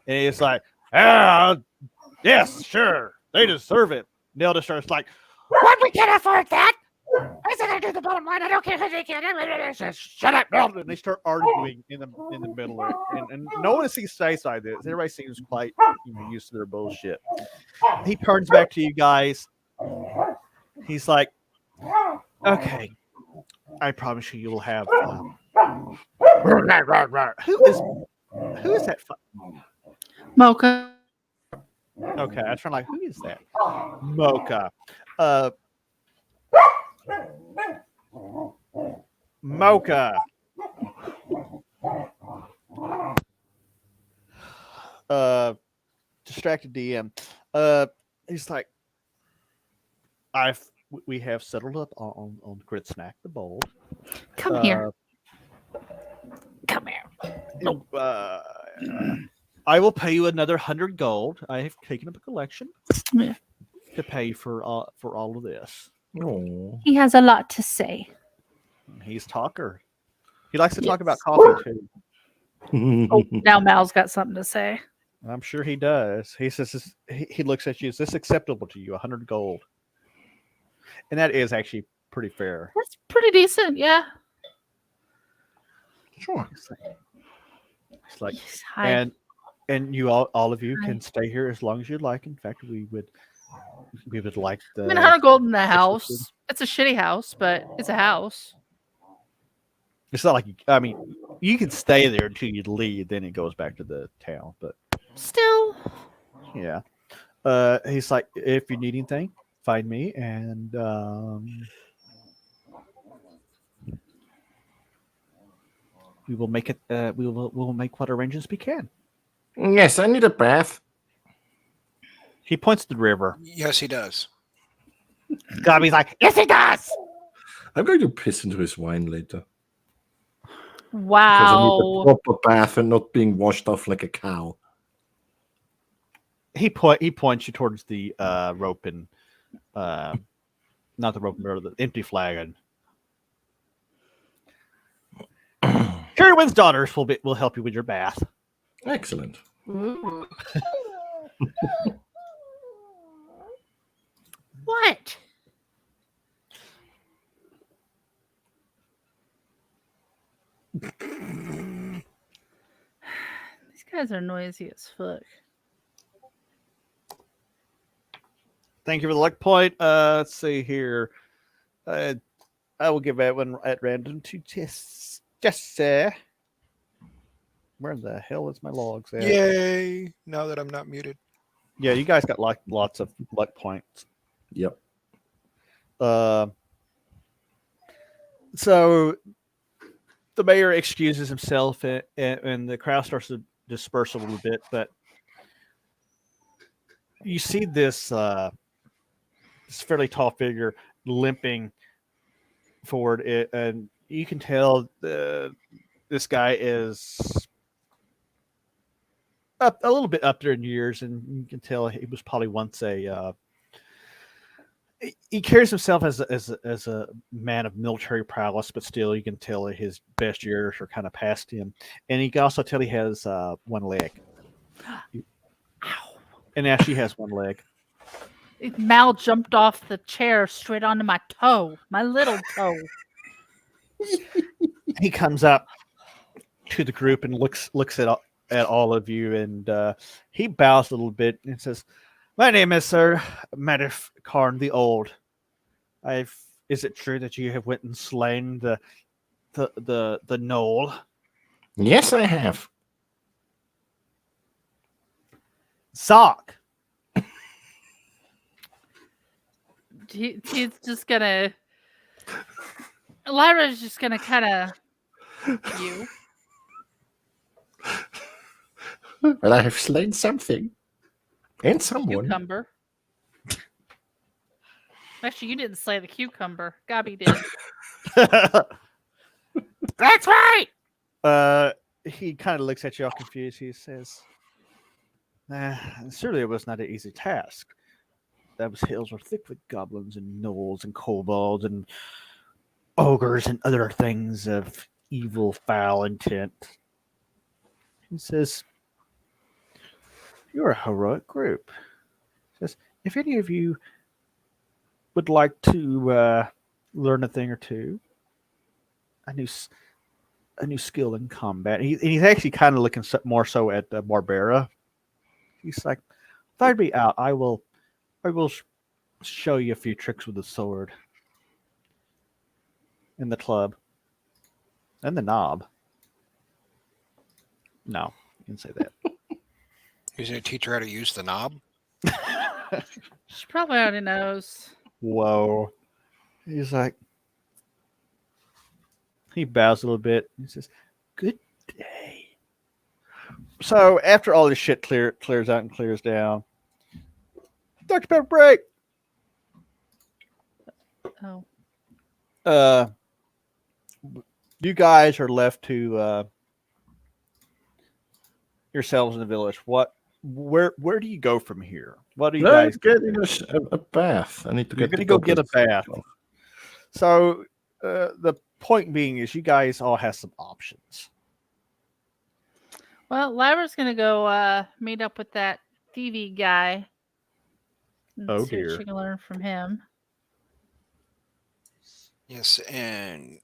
And he's like, yes, sure, they deserve it. Nelda starts like, "What? We can't afford that. I said I do the bottom line. I don't care who they can." Says, "Shut up, Nelda." And they start arguing in the middle of it. And no one sees face like this. Everybody seems quite used to their bullshit. He turns back to you guys. He's like, "Okay, I promise you will have who is that? Mocha. Okay, I was trying like, who is that? Mocha. Mocha. Distracted DM. He's like, we have settled up on Grit Snack the Bold. Come here. Come here. I will pay you another 100 gold. I have taken up a collection Yeah. to pay for all of this. Oh. He has a lot to say. He's talker. He likes to talk about Yes. coffee too. Oh, now Mal's got something to say. I'm sure he does. He says he looks at you. Is this acceptable to you? 100 gold, and that is actually pretty fair. That's pretty decent, yeah. Sure. It's like, Yes, hi. and you all of you Hi. can stay here as long as you'd like. In fact, we would like I mean, the 100 gold in the extra house. It's a shitty house, but it's a house. It's not like I mean, you can stay there until you leave. Then it goes back to the town. But Still, yeah, he's like, if you need anything, find me, and we will make it. We'll make what arrangements we can. Yes, I need a bath. He points to the river. Yes, he does. Gobby's like, yes, he does. I'm going to piss into his wine later. Because I need wow. a proper bath and not being washed off like a cow. He points you towards the rope and not the rope, but the empty flagon. Carrywin's daughters will help you with your bath. Excellent. What? These guys are noisy as fuck. Thank you for the luck point. Let's see here. I will give that one at random to Jesse. Where the hell is my logs at? Yay! Now that I'm not muted. Yeah, you guys got like lots of luck points. Yep. So the mayor excuses himself, and the crowd starts to disperse a little bit. But you see this this fairly tall figure limping forward, and you can tell this guy is up a little bit up there in years, and you can tell he was probably once a. He carries himself as a man of military prowess, but still you can tell that his best years are kind of past him. And you can also tell he has one leg. And now she has one leg. Mal jumped off the chair straight onto my toe, my little toe. He comes up to the group and looks at all of you, and he bows a little bit and says, "My name is Sir Matif Karn the Old. Is it true that you have went and slain the knoll?" Yes, I have. Sock. He's just gonna. Lyra's just gonna kind of. You. Well, I have slain something. And someone. Cucumber. Actually, you didn't slay the cucumber. Gabby did. That's right. He kind of looks at you all confused. He says, "Surely it was not an easy task. Those hills were thick with goblins and gnolls and kobolds and ogres and other things of evil, foul intent." He says, "You're a heroic group." He says, "If any of you would like to learn a thing or two, a new skill in combat." He's actually kind of looking more so at Barbara. He's like, "If I'd be out, I will show you a few tricks with the sword and the club and the knob." No, you can say that. He's going to teach her how to use the knob. She probably already knows. Whoa. He's like, he bows a little bit. He says, "Good day." So after all this shit clears out and clears down, Dr. Pepper break. Oh. You guys are left to yourselves in the village. Where do you go from here? What do you guys getting a bath. I need to You're get going to go get a bath. So the point being is you guys all have some options. Well, Lyra's gonna go meet up with that Phoebe guy. And Oh, see what dear. she can learn from him. Yes, and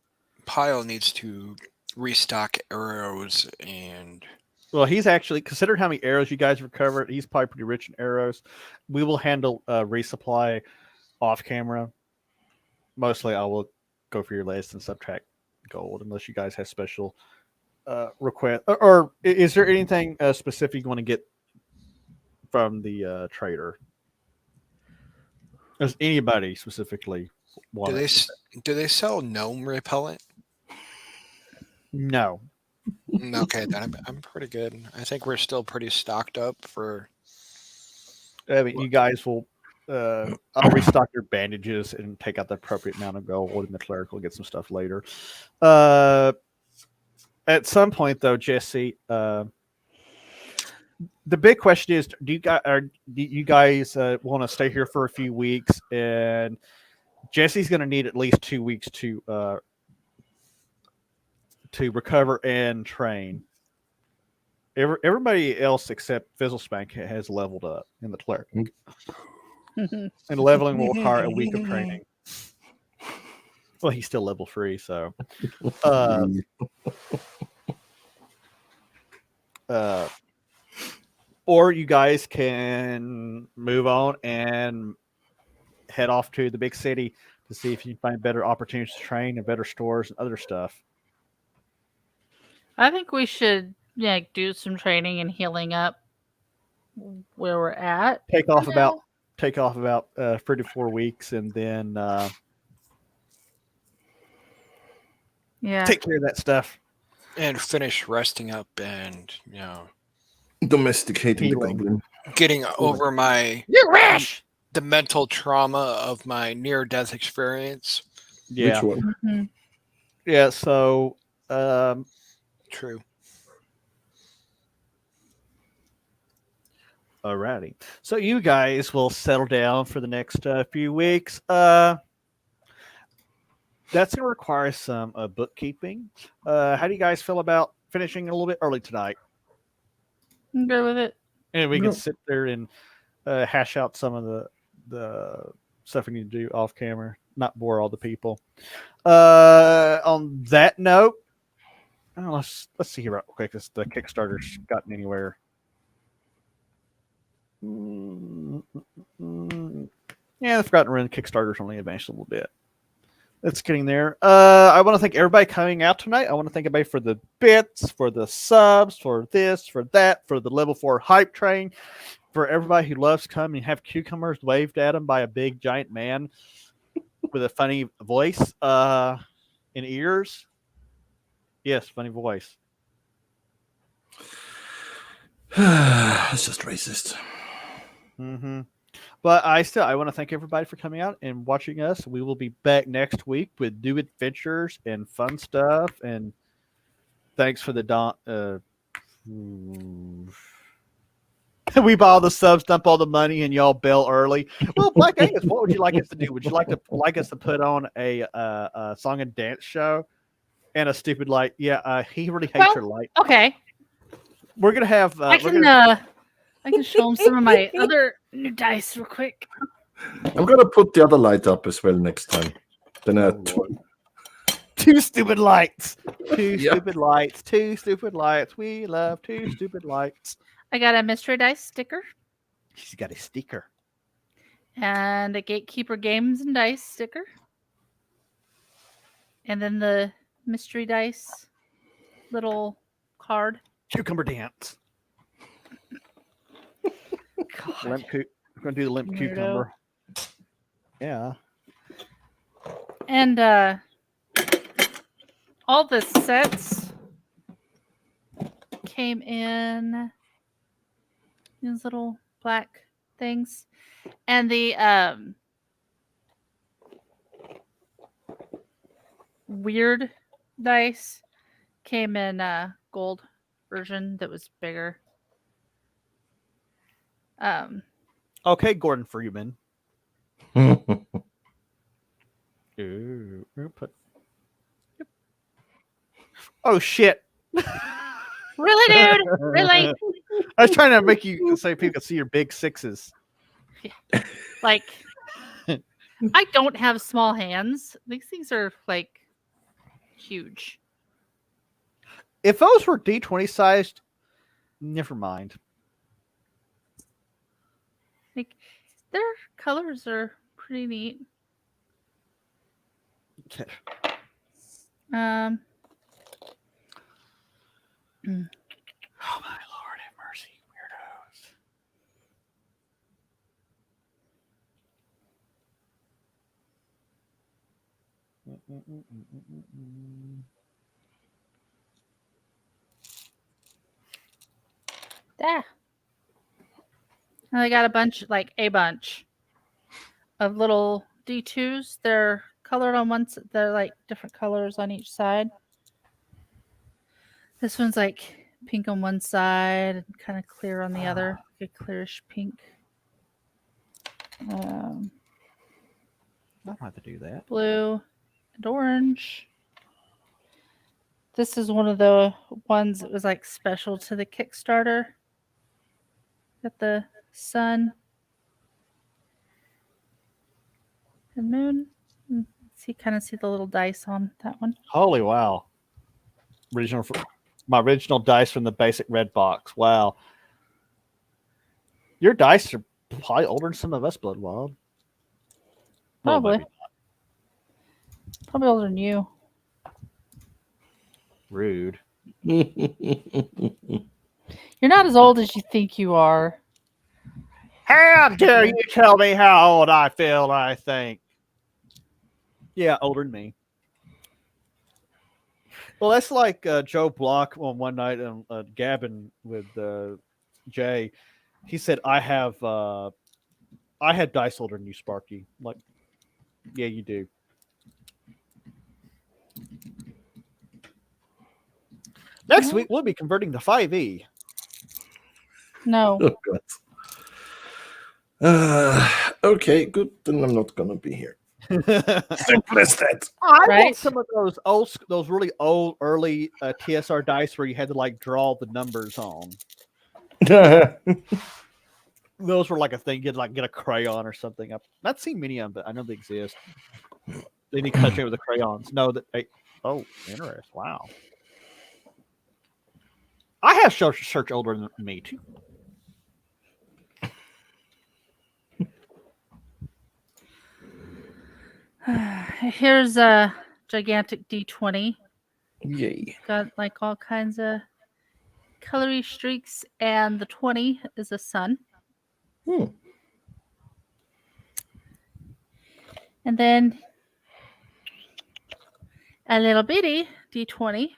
Pyle needs to restock arrows and. Well, he's actually, consider how many arrows you guys have recovered. He's probably pretty rich in arrows. We will handle resupply off camera. Mostly, I will go for your list and subtract gold, unless you guys have special request. Or is there anything specific you want to get from the trader? Does anybody specifically want Do they sell gnome repellent? No. Okay, then I'm pretty good. I think we're still pretty stocked up for. I mean, you guys will. I'll restock your bandages and take out the appropriate amount of gold, and the cleric will get some stuff later. At some point, though, Jesse, the big question is: do you guys want to stay here for a few weeks? And Jesse's going to need at least 2 weeks to recover and train. Everybody else except Fizzlespank has leveled up in the cleric. And leveling will require a week of training. Well, he's still level 3, so. Or you guys can move on and head off to the big city to see if you can find better opportunities to train and better stores and other stuff. I think we should do some training and healing up where we're at. Take off about 3 to 4 weeks, and then take care of that stuff and finish resting up and domesticating the goblin, getting over the mental trauma of my near-death experience. Yeah. Which one? Mm-hmm. Yeah. So. True. Alrighty. So you guys will settle down for the next few weeks. That's going to require some bookkeeping. How do you guys feel about finishing a little bit early tonight? I'm good with it. And we can sit there and hash out some of the stuff we need to do off camera, not bore all the people. On that note, let's see here real quick if the Kickstarter's gotten anywhere. Yeah, I forgot to run Kickstarter's only advanced a little bit. It's getting there. I want to thank everybody coming out tonight. I want to thank everybody for the bits, for the subs, for this, for that, for the level 4 hype train, for everybody who loves coming and have cucumbers waved at them by a big giant man with a funny voice and ears. Yes, funny voice. It's just racist. Mm-hmm. But I want to thank everybody for coming out and watching us. We will be back next week with new adventures and fun stuff. And thanks for the we buy all the subs, dump all the money, and y'all bail early. Well, Black Angus, what would you like us to do? Would you like us to put on a song and dance show and a stupid light? Yeah, he really hates your light. Okay. We're gonna have. I can show him some of my other new dice real quick. I'm gonna put the other light up as well next time. Then two stupid lights. Stupid lights. 2 stupid lights. We love 2 stupid lights. I got a mystery dice sticker. She's got a sticker. And a Gatekeeper Games and Dice sticker. And then the mystery dice little card. Cucumber dance. We're gonna do the limp Weirdo. cucumber. Yeah. And all the sets came in these little black things. And the weird dice came in gold version that was bigger. Okay, Gordon Freeman. Ooh, yep. Oh shit! Really, dude? Really? I was trying to make you so people could see your big sixes. Like, I don't have small hands. These things are like huge. If those were D20 sized, never mind. Like, their colors are pretty neat. Oh my Lord, have mercy, weirdos. Yeah. And I got a bunch of little D2s. They're colored on one side. They're like different colors on each side. This one's like pink on one side and kind of clear on the other, like a clearish pink. I don't have to do that. Blue and orange. This is one of the ones that was like special to the Kickstarter. Got the sun and moon. See, kind of see the little dice on that one. Holy wow! My original dice from the basic red box. Wow, your dice are probably older than some of us, Blood Wild. Well, Probably. maybe not. Probably older than you. Rude. You're not as old as you think you are. How dare you tell me how old I feel? I think. Yeah, older than me. Well, that's like Joe Block on one night gabbing with Jay. He said, "I had dice older than you, Sparky." I'm like, yeah, you do. Next week we'll be converting to 5e. No. Oh, God. Okay, good. Then I'm not gonna be here. Simple as that. I Right? want some of those really old early TSR dice where you had to like draw the numbers on. Those were like a thing. You'd like get a crayon or something. I've not seen many of them, but I know they exist. Then you cut it with the crayons. No, that oh, interesting. Wow. I have search older than me too. Here's a gigantic D20. Yay. Got like all kinds of colory streaks, and the 20 is a sun. And then a little bitty D20.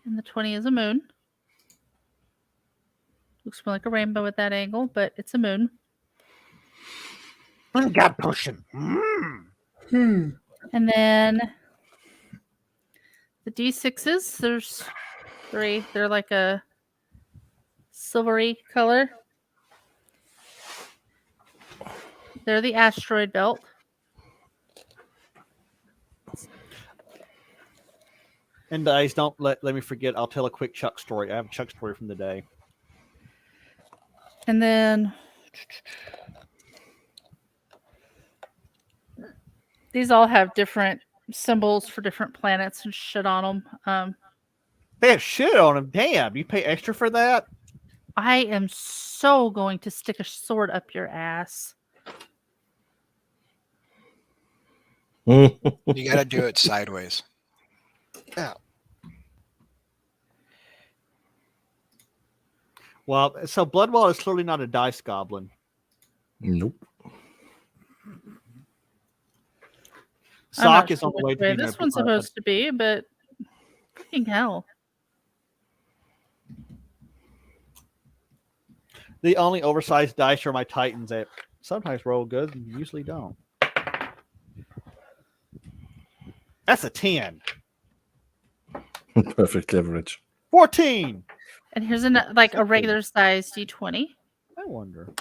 And the 20 is a moon. Looks more like a rainbow at that angle, but it's a moon. God potion. And then the D6s, there's 3. They're like a silvery color. They're the asteroid belt. And guys, don't let me forget. I'll tell a quick Chuck story. I have a Chuck story from the day. And then these all have different symbols for different planets and shit on them. They have shit on them. Damn, you pay extra for that? I am so going to stick a sword up your ass. You got to do it sideways. Yeah. Well, so Bloodwall is clearly not a dice goblin. Nope. I'm not Sock is sure on the which way to way being this one's supposed to be, but fucking hell. the only oversized dice are my Titans that sometimes roll good and usually don't. That's a 10. Perfect leverage. 14. And here's a regular size D20. I wonder.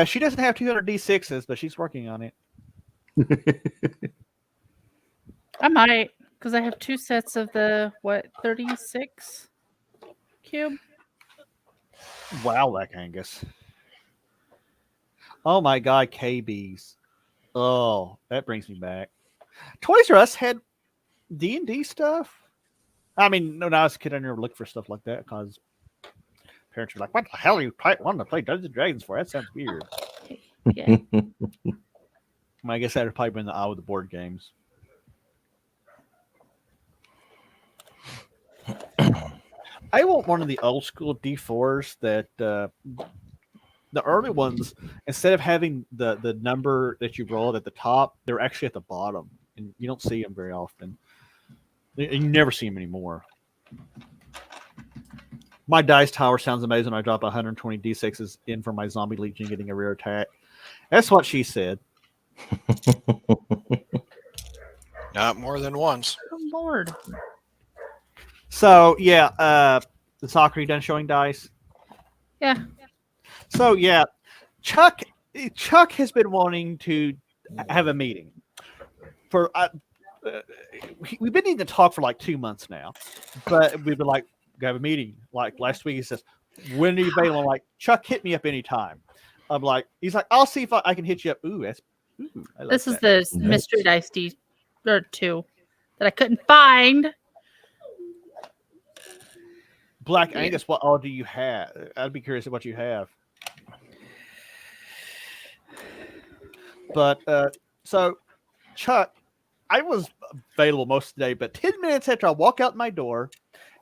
She doesn't have 200 D6s, but she's working on it. I might, because I have 2 sets of the 36 cube. Wow, Black Angus. Oh my God, KBs. Oh, that brings me back. Toys R Us had D&D stuff. I mean, when I was a kid, I never looked for stuff like that because parents were like, "What the hell are you wanting to play Dungeons and Dragons for? That sounds weird." Yeah. I guess that would probably been the eye with the board games. I want one of the old school D4s that the early ones, instead of having the number that you rolled at the top, they're actually at the bottom, and you don't see them very often. You never see them anymore. My dice tower sounds amazing. I drop 120 D6s in for my zombie legion getting a rear attack. That's what she said. Not more than once. Oh, Lord. So yeah, the soccer you done showing dice. Yeah. So yeah, Chuck has been wanting to have a meeting for. We've been needing to talk for like 2 months now, but we've been like, go have a meeting. Like last week, he says, "When are you available?" I'm like, "Chuck, hit me up anytime." I'm like, he's like, "I'll see if I can hit you up." Ooh, I like This is that. the mystery dice D or 2 that I couldn't find. Black Angus. What all do you have? I'd be curious what you have. But so, Chuck, I was available most of the day, but 10 minutes after I walk out my door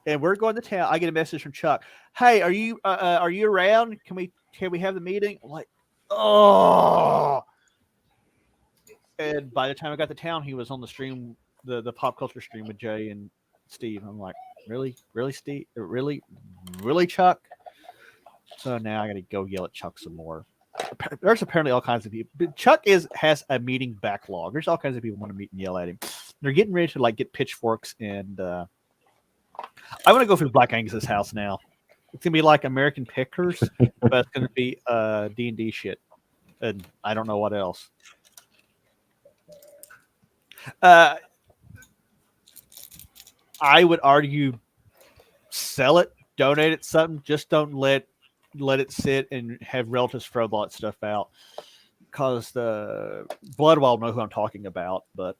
and we're going to town, I get a message from Chuck. "Hey, are you around? Can we have the meeting?" I'm like, oh. And by the time I got to town, he was on the stream, the pop culture stream with Jay and Steve. I'm like, really, Steve, really, Chuck. So now I got to go yell at Chuck some more. There's apparently all kinds of people. But Chuck has a meeting backlog. There's all kinds of people want to meet and yell at him. They're getting ready to like get pitchforks, and I want to go through Black Angus's house now. It's gonna be like American Pickers, but it's gonna be D&D shit, and I don't know what else. I would argue sell it, donate it, something. Just don't let it sit and have relatives throw all that stuff out. Because the Bloodwild know who I'm talking about, but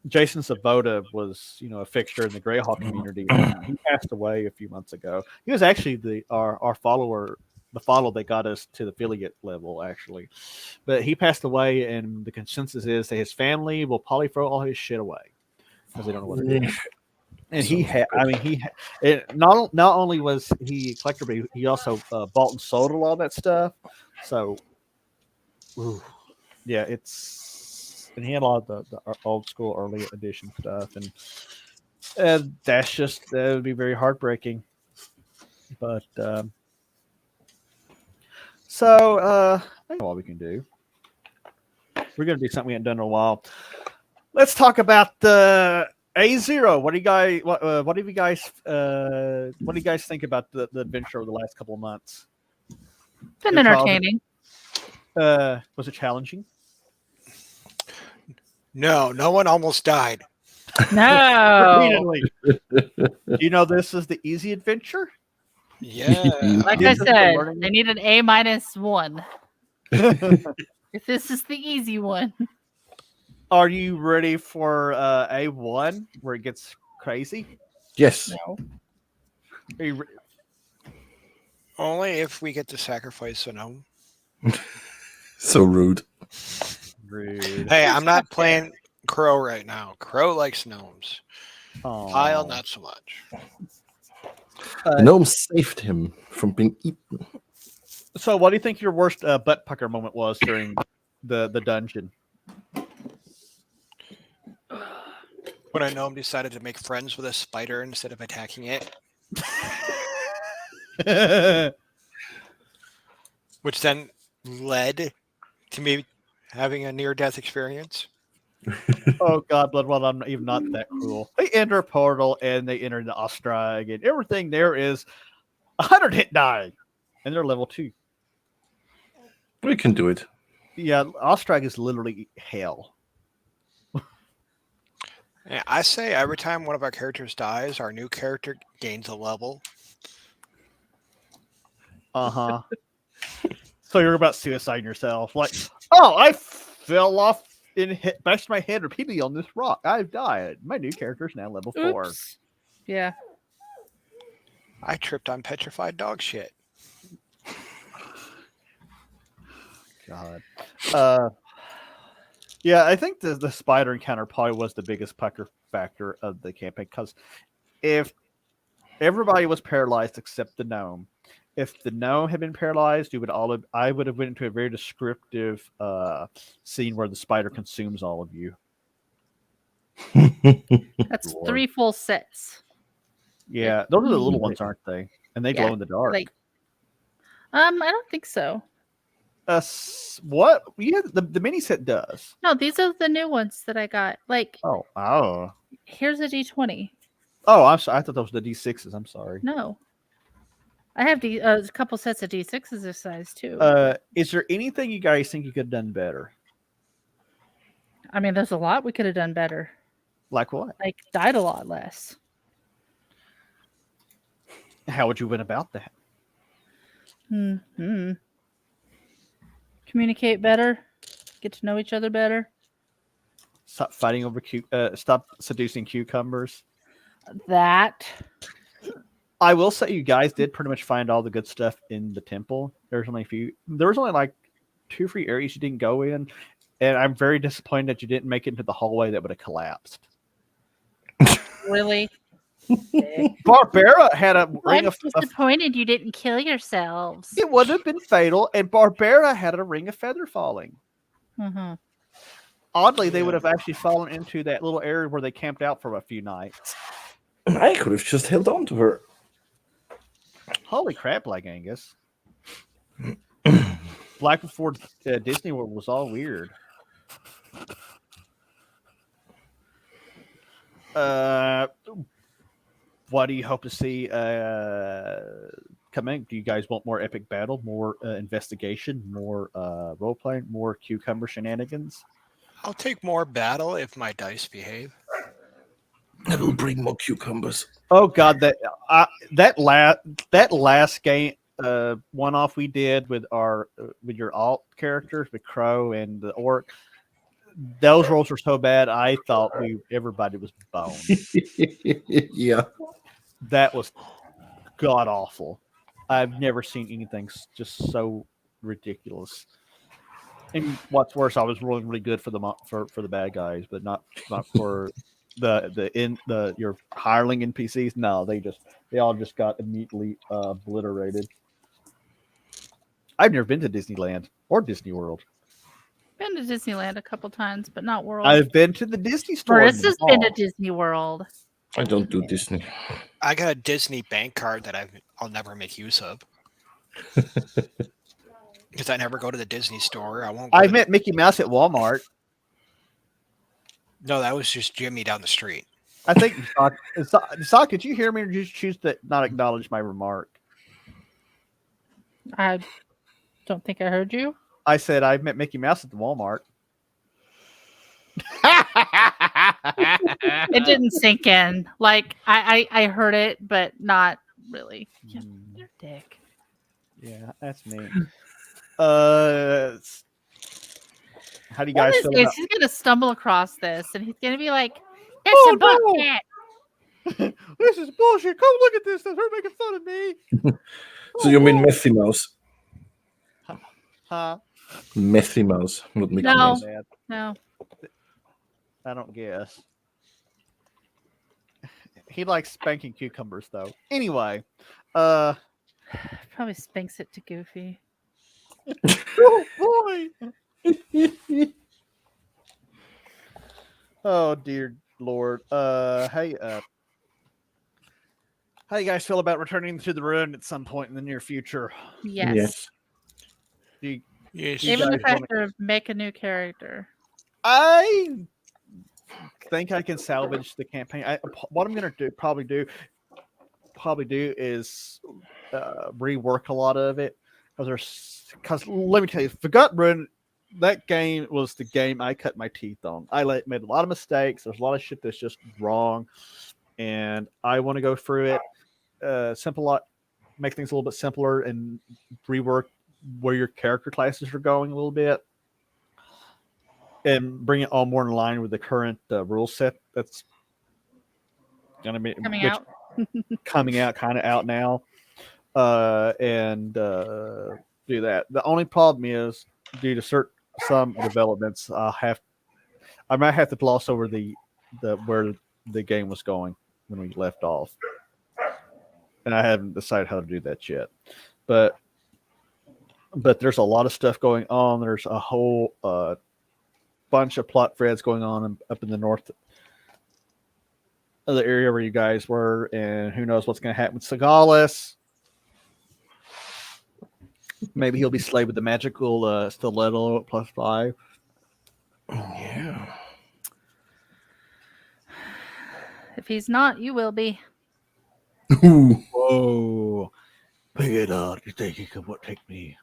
Jason Sabota was, a fixture in the Greyhawk community. He passed away a few months ago. He was actually our follower, the follow that got us to the affiliate level, actually. But he passed away, and the consensus is that his family will probably throw all his shit away because they don't know what to do. And he had, not only was he a collector, but he also bought and sold a lot of that stuff. So, yeah, and he had a lot of the old school early edition stuff, and that would be very heartbreaking. But I know what we can do. We're gonna do something we haven't done in a while. Let's talk about the A0. What do you guys think about the adventure over the last couple of months? Been entertaining. Was it challenging? No one almost died. No. This is the easy adventure. Yeah. Like I said, I need an A-1. If this is the easy one. Are you ready for A1 where it gets crazy? Yes. No. Are you Only if we get to sacrifice a gnome. So rude. Rude. Hey, I'm not playing Crow right now. Crow likes gnomes. Pile, Aw. not so much. The gnome saved him from being eaten. So, what do you think your worst butt pucker moment was during the dungeon? When a gnome decided to make friends with a spider instead of attacking it, which then led to me having a near-death experience. Oh God, Bloodwild, I'm even not that cruel. They enter a portal and they enter the Ostrag, and everything there is 100 hit die, and they're level 2. We can do it. Yeah, Ostrag is literally hell. Yeah, I say every time one of our characters dies, our new character gains a level. Uh-huh. So you're about suiciding yourself. Like, oh, I fell off and bashed my head repeatedly on this rock. I've died. My new character is now level 4. Oops. Yeah. I tripped on petrified dog shit. God. Yeah, I think the spider encounter probably was the biggest pucker factor of the campaign, because if everybody was paralyzed except the gnome, if the gnome had been paralyzed, I would have went into a very descriptive scene where the spider consumes all of you. That's Lord. 3 full sets. Yeah, those are the little ones, aren't they? And they glow Yeah, in the dark. like- I don't think so. What? Yeah, the mini set does. No, these are the new ones that I got. Like, Oh. here's a D20. Oh, I'm sorry. I thought those were the D6s. I'm sorry. No. I have a couple sets of D6s this size too. Is there anything you guys think you could have done better? I mean, there's a lot we could have done better. Like what? Like, died a lot less. How would you went about that? Communicate better. Get to know each other better. Stop fighting over stop seducing cucumbers. That. I will say you guys did pretty much find all the good stuff in the temple. There was only like 2 free areas you didn't go in, and I'm very disappointed that you didn't make it into the hallway that would have collapsed. Really? Barbara had a ring I'm of disappointed you didn't kill yourselves. it would have been fatal, and Barbara had a ring of feather falling. Mm-hmm. Oddly, they would have actually fallen into that little area where they camped out for a few nights. I could have just held on to her. Holy crap, Black Angus. Black before Disney World was all weird. What do you hope to see coming? Do you guys want more epic battle, more investigation, more role-playing, more cucumber shenanigans? I'll take more battle if my dice behave. I will bring more cucumbers. Oh God, that last game one-off we did with your alt characters, with Crow and the Orc, those rolls were so bad I thought everybody was boned. Yeah. That was god awful. I've never seen anything just so ridiculous. And what's worse, I was rolling really good for the bad guys, but not for your hireling NPCs. No, they all just got immediately obliterated. I've never been to Disneyland or Disney World. Been to Disneyland a couple times, but not World. I've been to the Disney store. Marissa's been to Disney World. I don't do Disney. I got a Disney bank card that I'll never make use of. Because I never go to the Disney store. I met Mickey Mouse at Walmart. No, that was just Jimmy down the street. I think, Sock, did you hear me or did you choose to not acknowledge my remark? I don't think I heard you. I said I met Mickey Mouse at the Walmart. It didn't sink in. Like, I heard it, but not really. You're a dick. Yeah, that's me. How do you guys feel about... He's going to stumble across this, and he's going to be like, "It's a bullshit." This is bullshit. Come look at this. They're making fun of me. So you mean Messy Mouse? Huh? Messy Mouse, not Mickey No. Mouse. Dad, No. I don't guess. He likes spanking cucumbers, though. Anyway, Probably spanks it to Goofy. oh boy. Oh dear Lord. Hey, how you guys feel about returning to the run at some point in the near future? Yes. Do you, Yes. You Even guys if I wanna- have to make a new character. I think I can salvage the campaign. What I'm gonna probably do is rework a lot of it because let me tell you, Forgotten Run, that game was the game I cut my teeth on. I made a lot of mistakes. There's a lot of shit that's just wrong, and I want to go through it, make things a little bit simpler, and rework where your character classes are going a little bit, and bring it all more in line with the current rule set that's gonna be Coming out. kind of out now, and do that. The only problem is due to some developments, I might have to gloss over the where the game was going when we left off, and I haven't decided how to do that yet. But there's a lot of stuff going on. There's a whole bunch of plot threads going on up in the north of the area where you guys were, and who knows what's going to happen with Sagalis. Maybe he'll be slayed with the magical stiletto at +5. Yeah. If he's not, you will be. Whoa. Pick it up. You think you could take me?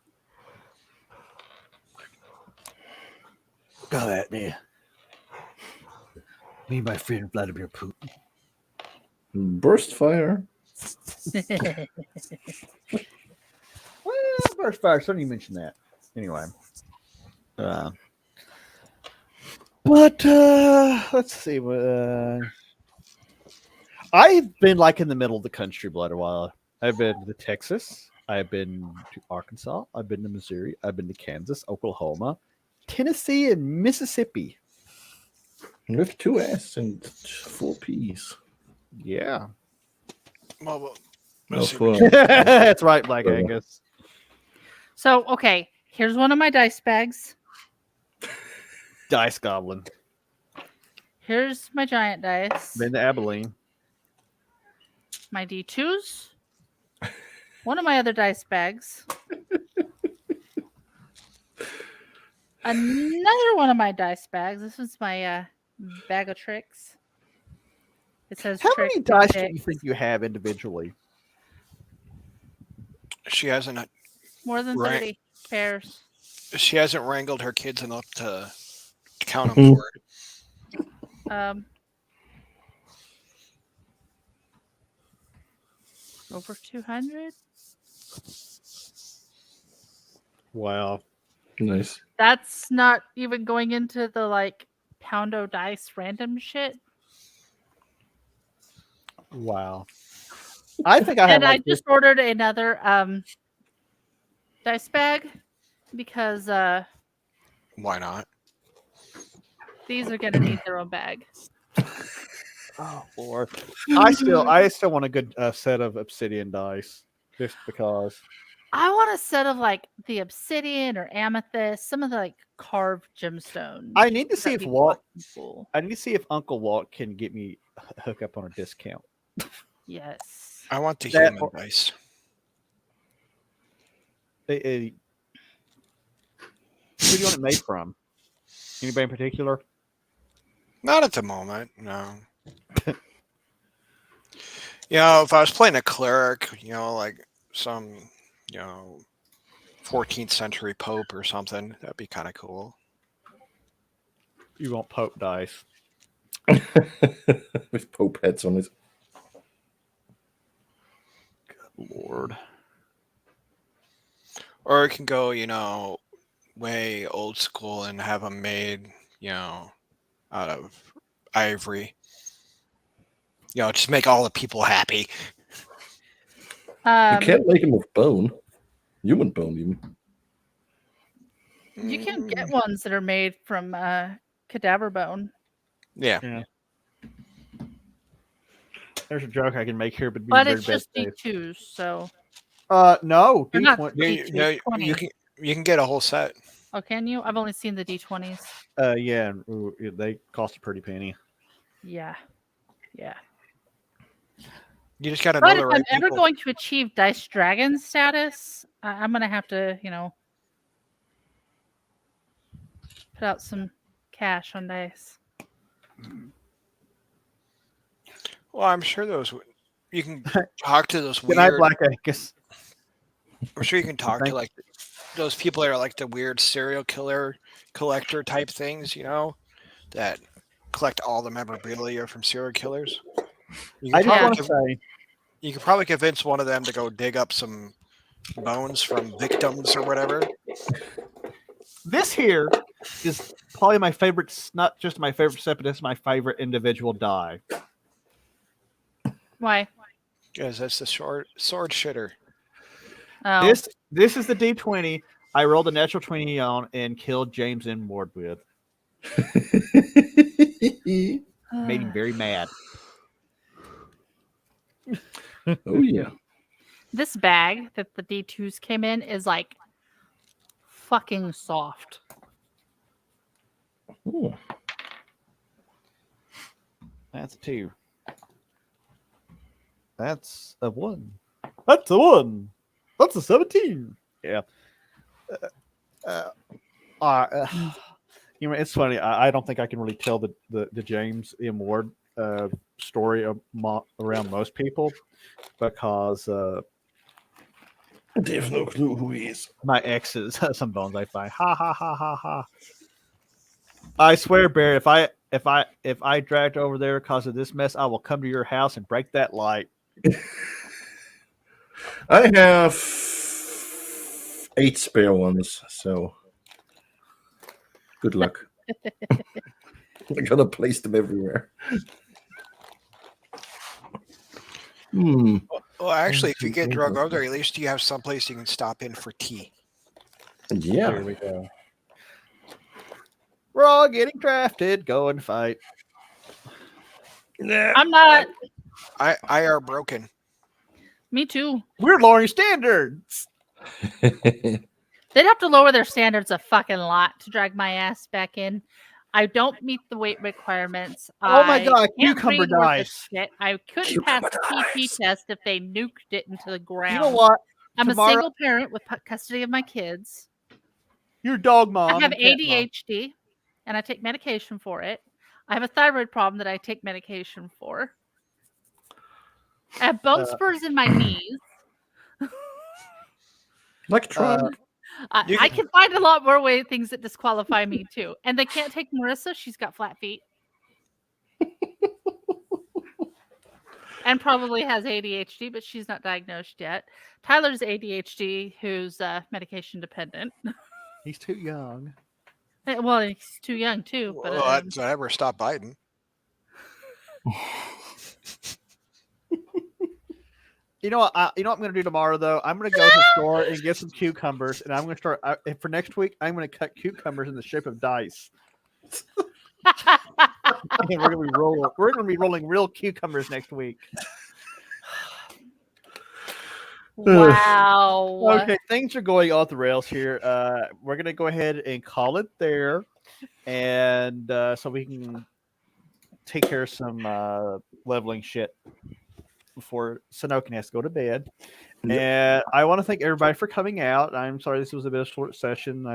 Go at me. Me, my friend Vladimir Putin. Burst fire. Well, burst fire. Somebody mentioned that. Anyway. But let's see. I've been like in the middle of the country for a while. I've been to Texas. I've been to Arkansas. I've been to Missouri. I've been to Kansas, Oklahoma, Tennessee, and Mississippi. With 2 S and 4 P's. Yeah. Well, No, let's see. for- That's right, Black Angus. So, okay, here's one of my dice bags. Dice Goblin. Here's my giant dice. Been to Abilene. My D2s. One of my other dice bags. Another one of my dice bags. This is my bag of tricks. It says How tricks many and dice do you picks. think you have individually? She hasn't More than Right. 30 pairs. she hasn't wrangled her kids enough to count them for it. Over 200. Wow. Nice. That's not even going into the like poundo dice random shit. Wow. I think I have And I like just ordered another dice bag because Why not? these are gonna need their own bag. Oh Lord. I still want a good set of obsidian dice, just because. I want a set of like the obsidian or amethyst, some of the like carved gemstones. I need to see That'd if be Walt. fucking cool. I need to see if Uncle Walt can get me hook up on a discount. Yes. I want the That- human dice. Who do you want it made from? Anybody in particular? Not at the moment, no. If I was playing a cleric, like some, 14th century pope or something, that'd be kind of cool. You want Pope dice? With Pope heads on it. Lord. Or it can go, way old school and have them made, out of ivory. Just make all the people happy. You can't make him with bone. Human bone, even. You can get ones that are made from cadaver bone. Yeah. There's a joke I can make here, but But very it's just bad. D2s, so. No, They're not D20. No, D20. you can get a whole set. Oh, can you? I've only seen the D20s. Yeah, they cost a pretty penny. Yeah. You just gotta know But the if right I'm ever people. going to achieve Dice Dragon status, I'm gonna have to, put out some cash on dice. Well, I'm sure you can talk to those Good night, weird. Black Angus. I'm sure you can talk Thank to like those people that are like the weird serial killer collector type things, that collect all the memorabilia from serial killers. I just want Yeah. to say, You could probably convince one of them to go dig up some bones from victims or whatever. this here is probably my favorite, not just my favorite set, but it's my favorite individual die. Why? Because that's the sword shitter. Oh. This is the D20 I rolled a natural 20 on and killed James M. Ward with. Made him very mad. Oh, yeah. This bag that the D2s came in is like fucking soft. Oh. That's a 2. That's a 1. That's a 1. That's a 17. Yeah. It's funny. I don't think I can really tell the James M. Ward story around most people because They have no clue who he is. my exes, some bones I find. Ha ha ha ha ha. I swear, Barry, if I dragged over there because of this mess, I will come to your house and break that light. I have 8 spare ones, so good luck. I'm gonna place them everywhere. Well, actually, if you get drug over there, at least you have someplace you can stop in for tea. Yeah. There we go. We're all getting drafted. Go and fight. I'm not. I are broken. Me too. We're lowering standards. They'd have to lower their standards a fucking lot to drag my ass back in. I don't meet the weight requirements. Oh my God, can't cucumber read worth a dice. shit. I couldn't pass the PP test if they nuked it into the ground. You know what? I'm Tomorrow- a single parent with custody of my kids. You're dog mom. I have and cat mom. ADHD, and I take medication for it. I have a thyroid problem that I take medication for. I have bone spurs in my knees. Like Tron. I can find a lot more things that disqualify me too. And they can't take Marissa. She's got flat feet. And probably has ADHD, but she's not diagnosed yet. Tyler's ADHD, who's medication dependent. He's too young. Well, he's too young too. But Well, that's whatever. Stop biting. You know what? I'm going to do tomorrow though. I'm going to go to the store and get some cucumbers, and I'm going to start for next week. I'm going to cut cucumbers in the shape of dice. And we're going to be rolling real cucumbers next week. wow. Okay, things are going off the rails here. We're going to go ahead and call it there, and so we can take care of some leveling shit before Sanokin has to go to bed. Yep. And I want to thank everybody for coming out. I'm sorry this was a bit of a short session.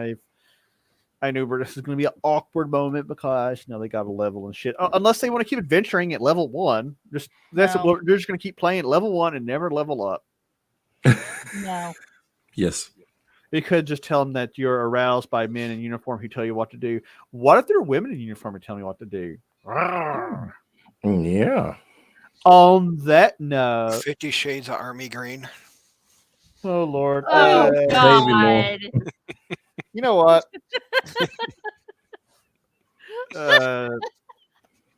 I knew this is going to be an awkward moment because they got a level and shit. Unless they want to keep adventuring at level 1, they're just going to keep playing at level 1 and never level up. No. Yes. You could just tell them that you're aroused by men in uniform who tell you what to do. What if there are women in uniform who tell me what to do? Yeah. On that note, 50 Shades of Army Green. oh Lord, Oh God. you know what?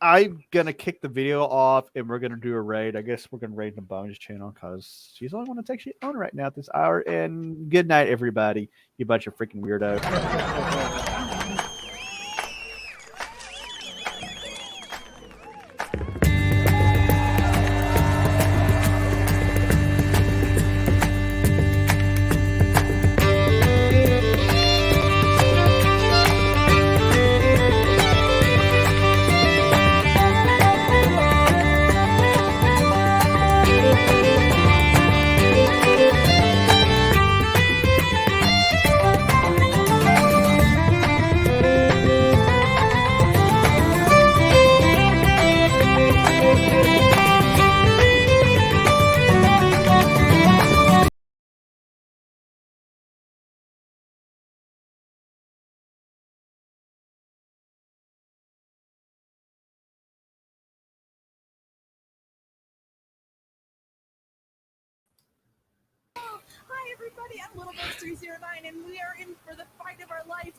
I'm gonna kick the video off, and we're gonna do a raid. I guess we're gonna raid the Bones channel because she's the only one that's actually on right now at this hour. And good night, everybody. You bunch of freaking weirdos. Hi everybody, I'm Little Ghost 309 and we are in for the fight of our life.